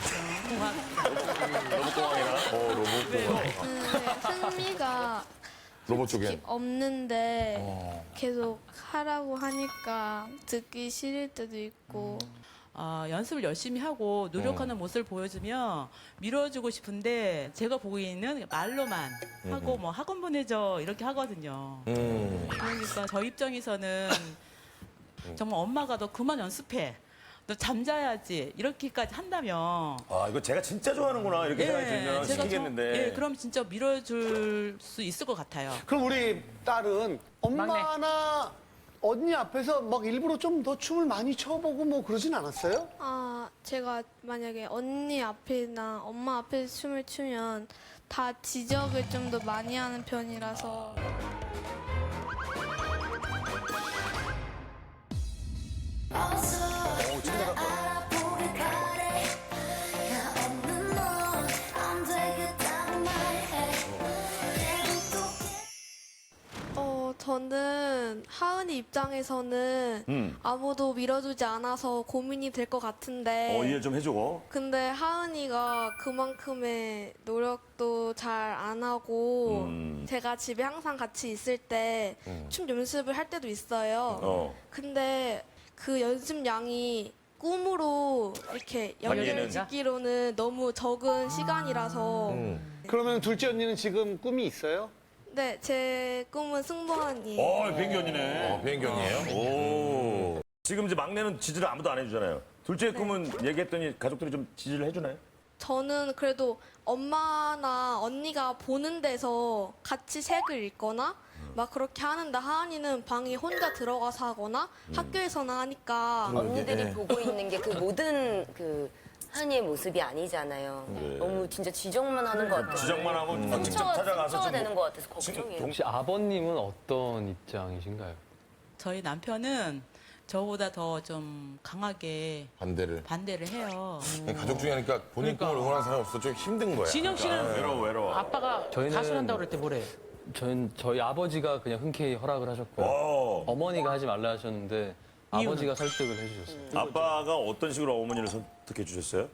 그런 공학자. 로봇공학이나? 로봇공학. 흥미가 로봇 쪽엔. 없는데 계속 하라고 하니까 듣기 싫을 때도 있고 연습을 열심히 하고 노력하는 모습을 보여주면 밀어주고 싶은데 제가 보기에는 말로만 하고 뭐 학원 보내줘 이렇게 하거든요. 그러니까 저 입장에서는 정말 엄마가 너 그만 연습해. 너 잠자야지. 이렇게까지 한다면. 아, 이거 제가 진짜 좋아하는구나. 이렇게 생각이 들면 시키겠는데. 예, 그럼 진짜 밀어줄 수 있을 것 같아요. 그럼 우리 딸은 엄마나 언니 앞에서 막 일부러 좀 더 춤을 많이 춰보고 뭐 그러진 않았어요? 제가 만약에 언니 앞이나 엄마 앞에서 춤을 추면 다 지적을 좀 더 많이 하는 편이라서 저는 하은이 입장에서는 아무도 밀어주지 않아서 고민이 될 것 같은데 이해 좀 해줘. 근데 하은이가 그만큼의 노력도 잘 안 하고 제가 집에 항상 같이 있을 때 춤 연습을 할 때도 있어요. 근데 그 연습량이 꿈으로 이렇게 연결짓기로는 너무 적은 시간이라서 그러면 둘째 언니는 지금 꿈이 있어요? 네, 제 꿈은 승무원이에요. 비행기 언니네. 비행기 언니예요? 오. 지금 이제 막내는 지지를 아무도 안 해주잖아요. 둘째 꿈은 얘기했더니 가족들이 좀 지지를 해주나요? 저는 그래도 엄마나 언니가 보는 데서 같이 책을 읽거나 막 그렇게 하는데 하은이는 방에 혼자 들어가서 하거나 학교에서나 하니까 언니들이 보고 있는 게 그 모든 그 한이의 모습이 아니잖아요. 너무 진짜 지적만 하는 것 같아요. 지적만 하고 직접 찾아가서 상처가 되는 것 같아서 걱정이에요. 혹시 아버님은 어떤 입장이신가요? 저희 남편은 저보다 더 좀 강하게 반대를 해요. 가족 중에 하니까 본인 꿈을 응원하는 사람이 없어 좀 힘든 거야. 진영 씨는 외로워. 아빠가 가수 한다고 그럴 때 뭐래? 저희 아버지가 그냥 흔쾌히 허락을 하셨고요. 어머니가 하지 말라 하셨는데 아버지가 설득을 해주셨어요. 아빠가 어떤 식으로 어머니를 선택해 주셨어요?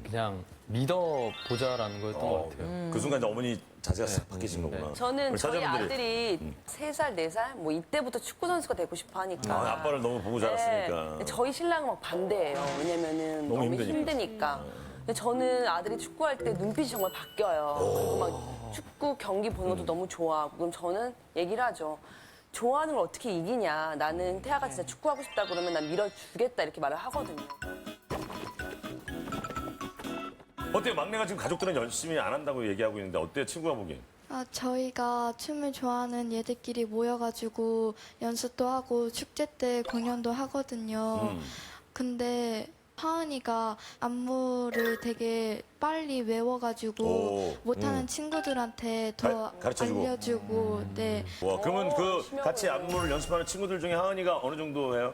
그냥 믿어보자라는 거였던 것 같아요. 그 순간 이제 어머니 자세가 싹 바뀌신 거구나. 저는 우리 저희 사자분들이- 아들이 3살, 4살 뭐 이때부터 축구 선수가 되고 싶어 하니까. 아빠를 너무 보고 자랐으니까. 네. 저희 신랑은 막 반대예요. 왜냐면은 너무 너무 힘드니까. 힘드니까. 근데 저는 아들이 축구할 때 눈빛이 정말 바뀌어요. 그리고 막 축구 경기 보는 것도 너무 좋아하고. 그럼 저는 얘기를 하죠. 좋아하는 걸 어떻게 이기냐. 나는 태아가 진짜 축구하고 싶다 그러면 난 밀어주겠다 이렇게 말을 하거든요. 어때요? 막내가 지금 가족들은 열심히 안 한다고 얘기하고 있는데 어때요? 친구가 보기엔? 저희가 춤을 좋아하는 얘들끼리 모여가지고 연습도 하고 축제 때 공연도 하거든요. 근데 하은이가 안무를 되게 빨리 외워가지고 못하는 친구들한테 더 가르쳐주고. 알려주고 네. 와, 그러면 같이 안무를 연습하는 친구들 중에 하은이가 어느 정도 해요?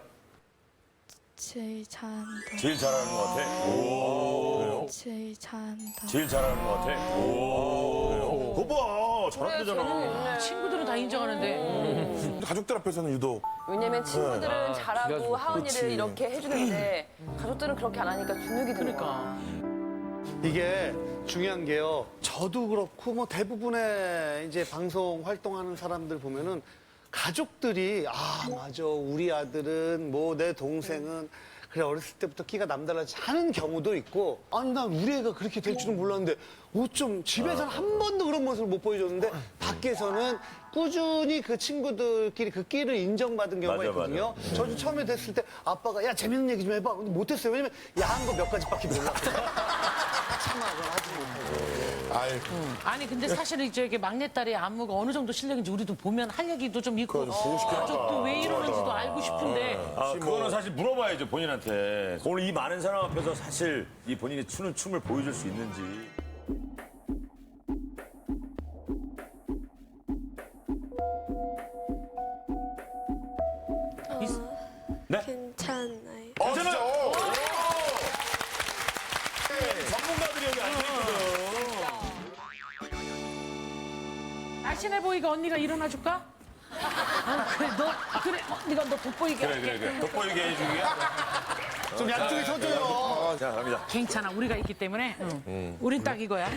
제일 잘한다. 제일 잘하는 것 같아? 오. 제일 잘한다. 제일 잘하는 것 같아? 오. 그거 봐. 잘한다잖아. 친구들은 다 인정하는데. 가족들 앞에서는 유독. 왜냐면 친구들은 잘하고 그래가지고. 하은이를 그치. 이렇게 해주는데 가족들은 그렇게 안 하니까 주눅이 드는 거야. 이게 중요한 게요. 저도 그렇고 뭐 대부분의 이제 방송 활동하는 사람들 보면은 가족들이 맞아 우리 아들은 뭐 내 동생은 그래 어렸을 때부터 끼가 남달라지 하는 경우도 있고 아니 난 우리 애가 그렇게 될 줄은 몰랐는데 어쩜 집에서는 한 번도 그런 모습을 못 보여줬는데 밖에서는 꾸준히 그 친구들끼리 그 끼를 인정받은 경우가 맞아, 있거든요. 맞아. 저도 처음에 됐을 때 아빠가 야 재밌는 얘기 좀 해봐. 근데 못했어요. 왜냐면 야한 거 몇 가지밖에 몰랐어요. 참아서 하지 못하고. 아니 근데 사실은 이제 막내딸의 안무가 어느 정도 실력인지 우리도 보면 할 얘기도 좀 있고 가족도 왜 이러는지도 알고 싶은데 아, 그거는 사실 물어봐야죠, 본인한테. 오늘 이 많은 사람 앞에서 사실 이 본인이 추는 춤을 보여줄 수 있는지. 네? 괜찮아요. 괜찮아요? 전문가들이 여기 앉아있거든. 날씬해 보이게 언니가 일어나 줄까? 그래 언니가 너 돋보이게 그래. 돋보이게 해주기야? 좀 양쪽에 서줘요. 자, 갑니다. 괜찮아 우리가 있기 때문에 우린 딱 이거야.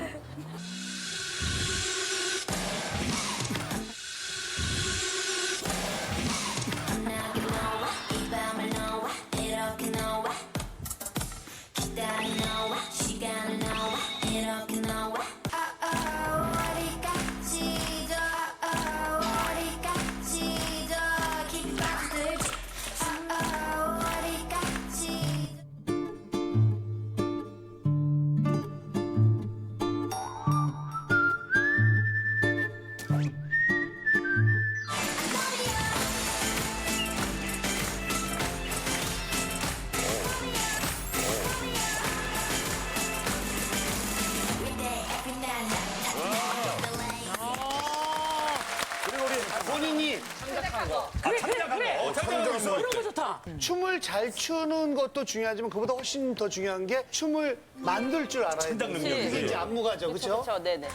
본인이 그런 거 좋다. 춤을 잘 추는 것도 중요하지만 그보다 훨씬 더 중요한 게 춤을 만들 줄 알아야 창작 돼요. 능력이지. 그게 이제 안무가죠, 그렇죠? 그렇죠, 네네.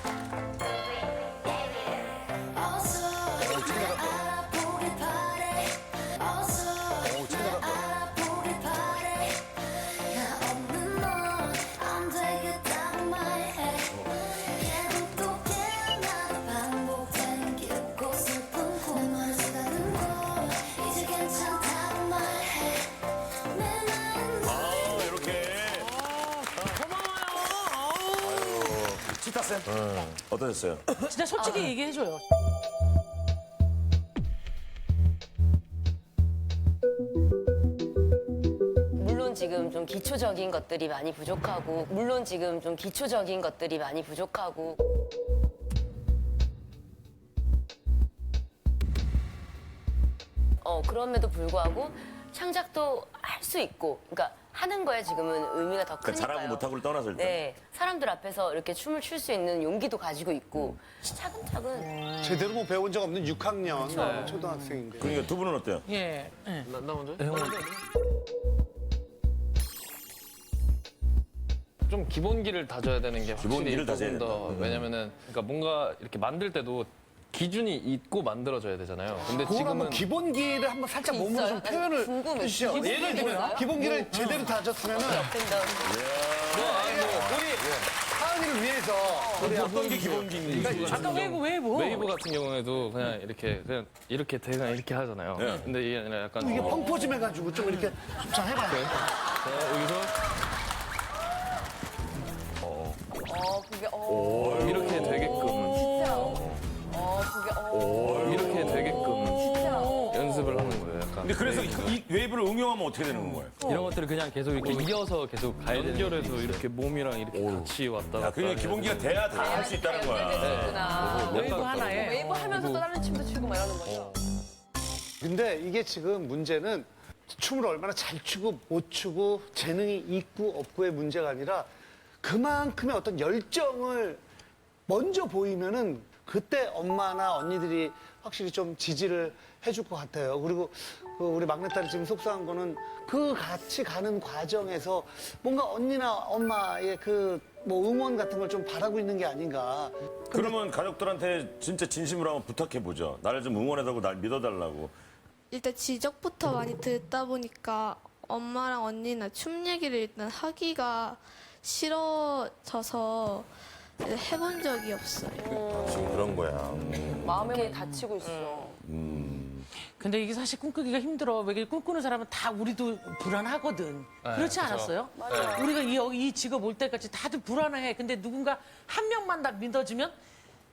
치타쌤? 어떠셨어요? 진짜 솔직히 얘기해줘요. 물론 지금 좀 기초적인 것들이 많이 부족하고 그럼에도 불구하고 창작도 할 수 있고 그러니까 하는 거에 지금은 의미가 더 크니까요. 잘하고 못하고를 떠나서 일단. 네, 사람들 앞에서 이렇게 춤을 출 수 있는 용기도 가지고 있고 차근차근 제대로 뭐 배운 적 없는 6학년 네. 초등학생인데. 그러니까 두 분은 어때요? 예. 나 먼저? 좀 기본기를 다져야 되는 게 기본기를 확실히 다져야 조금 더 된다. 왜냐면은 그러니까 뭔가 이렇게 만들 때도 기준이 있고 만들어져야 되잖아요. 근데 그거 한번 지금은 기본기를 한번 살짝 몸으로 좀 표현을 해주시죠. 예를 들면 기본기를 제대로 다졌으면은 우리 하은이를 위해서 우리 어떤 게 기본기인지. 아까 웨이브. 웨이브 같은 경우에도 그냥 이렇게 대강 이렇게 하잖아요. 네. 근데 이게 아니라 약간 이게 펑퍼 좀 해가지고 좀 이렇게 좀 해봐요. 여기서 그게 이렇게 되게끔 이렇게 되게끔 연습을 하는 거예요. 약간. 근데 그래서 이 웨이브를 응용하면 어떻게 되는 거예요? 이런 것들을 그냥 계속 이렇게 이어서 계속 가야 되는 연결해서 이렇게 몸이랑 이렇게 같이 왔다 갔다. 그게 기본기가 돼야 다 할 수 있다는 거야. 그렇구나. 웨이브 하나에. 웨이브 하면서 또 다른 춤도 추고 막 이러는 거죠. 근데 이게 지금 문제는 춤을 얼마나 잘 추고 못 추고 재능이 있고 없고의 문제가 아니라 그만큼의 어떤 열정을 먼저 보이면은 그때 엄마나 언니들이 확실히 좀 지지를 해줄 것 같아요. 그리고 그 우리 막내딸이 지금 속상한 거는 그 같이 가는 과정에서 뭔가 언니나 엄마의 그 뭐 응원 같은 걸 좀 바라고 있는 게 아닌가. 그러면 가족들한테 진짜 진심으로 한번 부탁해보죠. 나를 좀 응원해달라고, 날 믿어달라고. 일단 지적부터 많이 듣다 보니까 엄마랑 언니나 춤 얘기를 일단 하기가 싫어져서 해본 적이 없어요. 지금 그런 거야. 마음에 다치고 있어. 근데 이게 사실 꿈꾸기가 힘들어. 왜 꿈꾸는 사람은 다 우리도 불안하거든. 네, 그렇지 그쵸. 않았어요? 맞아요. 우리가 이 직업 올 때까지 다들 불안해. 근데 누군가 한 명만 다 믿어주면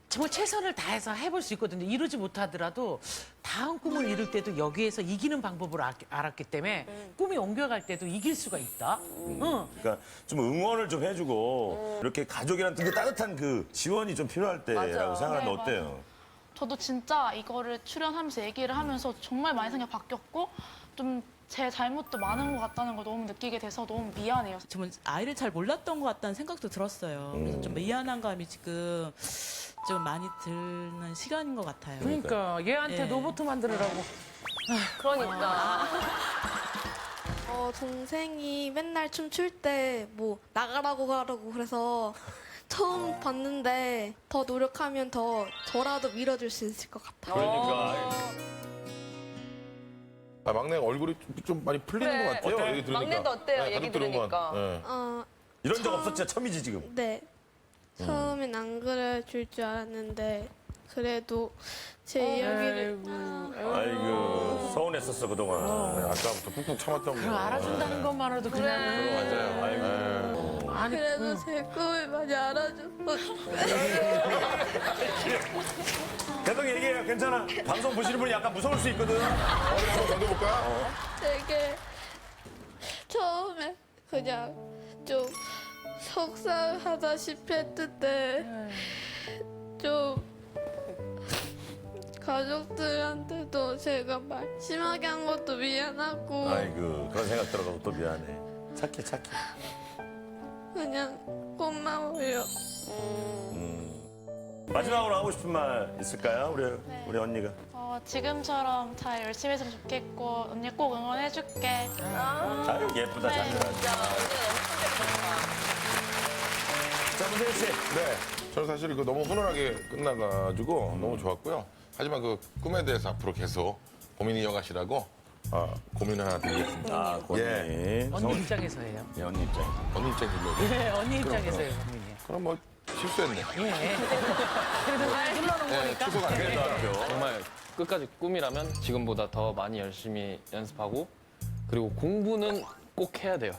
정말 최선을 다해서 해볼 수 있거든요. 이루지 못하더라도 다음 꿈을 이룰 때도 여기에서 이기는 방법을 알았기 때문에 꿈이 옮겨갈 때도 이길 수가 있다. 응. 그러니까 좀 응원을 좀 해주고 이렇게 가족이랑 되게 따뜻한 그 지원이 좀 필요할 때라고 생각하는데 네, 어때요? 저도 진짜 이거를 출연하면서 얘기를 하면서 정말 많이 생각이 바뀌었고 좀 제 잘못도 많은 것 같다는 걸 너무 느끼게 돼서 너무 미안해요. 정말 아이를 잘 몰랐던 것 같다는 생각도 들었어요. 그래서 좀 미안한 감이 지금 좀 많이 드는 시간인 것 같아요. 그러니까 얘한테 네. 로봇 만들으라고. 그러니까. 동생이 맨날 춤출 때 뭐 나가라고 하라고 그래서 처음 봤는데 더 노력하면 더 저라도 밀어줄 수 있을 것 같아요. 그러니까. 아, 막내가 얼굴이 좀 많이 풀리는 그래. 것 같아요. 어때? 얘기 들으니까. 막내도 어때요? 네, 얘기 가족 들은 건. 들으니까. 네. 이런 적 없었지? 처음이지 지금. 네. 처음엔 안 그래줄 줄 알았는데 그래도 제 이야기를 아이고 서운했었어 그동안. 네, 아까부터 꾹꾹 참았던 거. 그럼 알아준다는 것만으로도 그냥. 맞아요. 아이고. 아니, 그래도 제 꿈을 많이 알아줘서 계속 얘기해요. 괜찮아. 방송 보시는 분이 약간 무서울 수 있거든. 어디 한번 던져볼까? 되게 처음에 그냥 좀 속상하다시피 했는데 좀 가족들한테도 제가 말 심하게 한 것도 미안하고 아이고 그런 생각 들어가고 또 미안해. 착해 착해. 그냥 고마워요. 마지막으로 하고 싶은 말 있을까요? 우리 언니가. 지금처럼 잘 열심히 했으면 좋겠고 언니 꼭 응원해줄게. 아유 예쁘다 잘 들어가지. 자 문재인 씨. 네. 저는 사실 그 너무 훈훈하게 끝나가지고 너무 좋았고요. 하지만 그 꿈에 대해서 앞으로 계속 고민 이어가시라고 고민을 하나 드리겠습니다. 아 고민. 예. 언니 입장에서예요. 예 언니 입장. 언니 입장 들려요. 네, 언니 입장에서예요, 고민이. 그럼 뭐 실수했네. 예. 그래도 눌러놓은 거니까. 취소가 안 그래도 되니까. 알죠. 정말 끝까지 꿈이라면 지금보다 더 많이 열심히 연습하고 그리고 공부는 꼭 해야 돼요.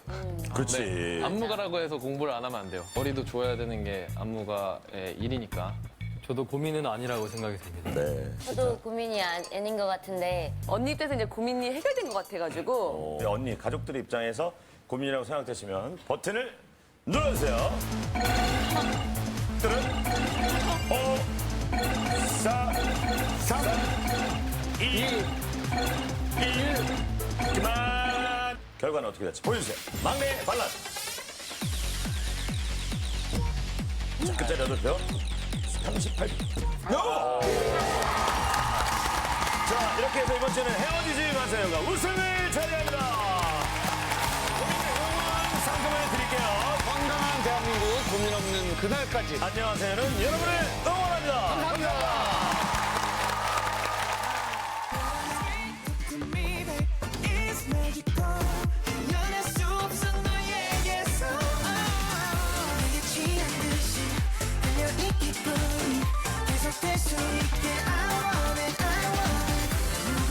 그렇지. 네, 안무가라고 해서 공부를 안 하면 안 돼요. 머리도 좋아야 되는 게 안무가의 일이니까. 저도 고민은 아니라고 생각이 듭니다. 네. 저도 고민이 아닌 것 같은데 언니 때서 이제 고민이 해결된 것 같아가지고. 우리 언니 가족들 입장에서 고민이라고 생각되시면 버튼을 눌러주세요. 들은 5, 4, 3, 2, 1 그만. 결과는 어떻게 될지 보여주세요. 막내 반란. 자, 끝자리 8표. 38표. 자, 이렇게 해서 이번 주는 헤어지지 마세요가 우승을 차지합니다. 고민 상금을 드릴게요. 건강한 대한민국 고민 없는 그날까지. 안녕하세요는 여러분을 응원합니다. 감사합니다.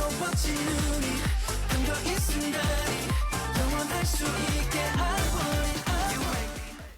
무거워진 눈이 감겨 있은 날이 영원할 수 있게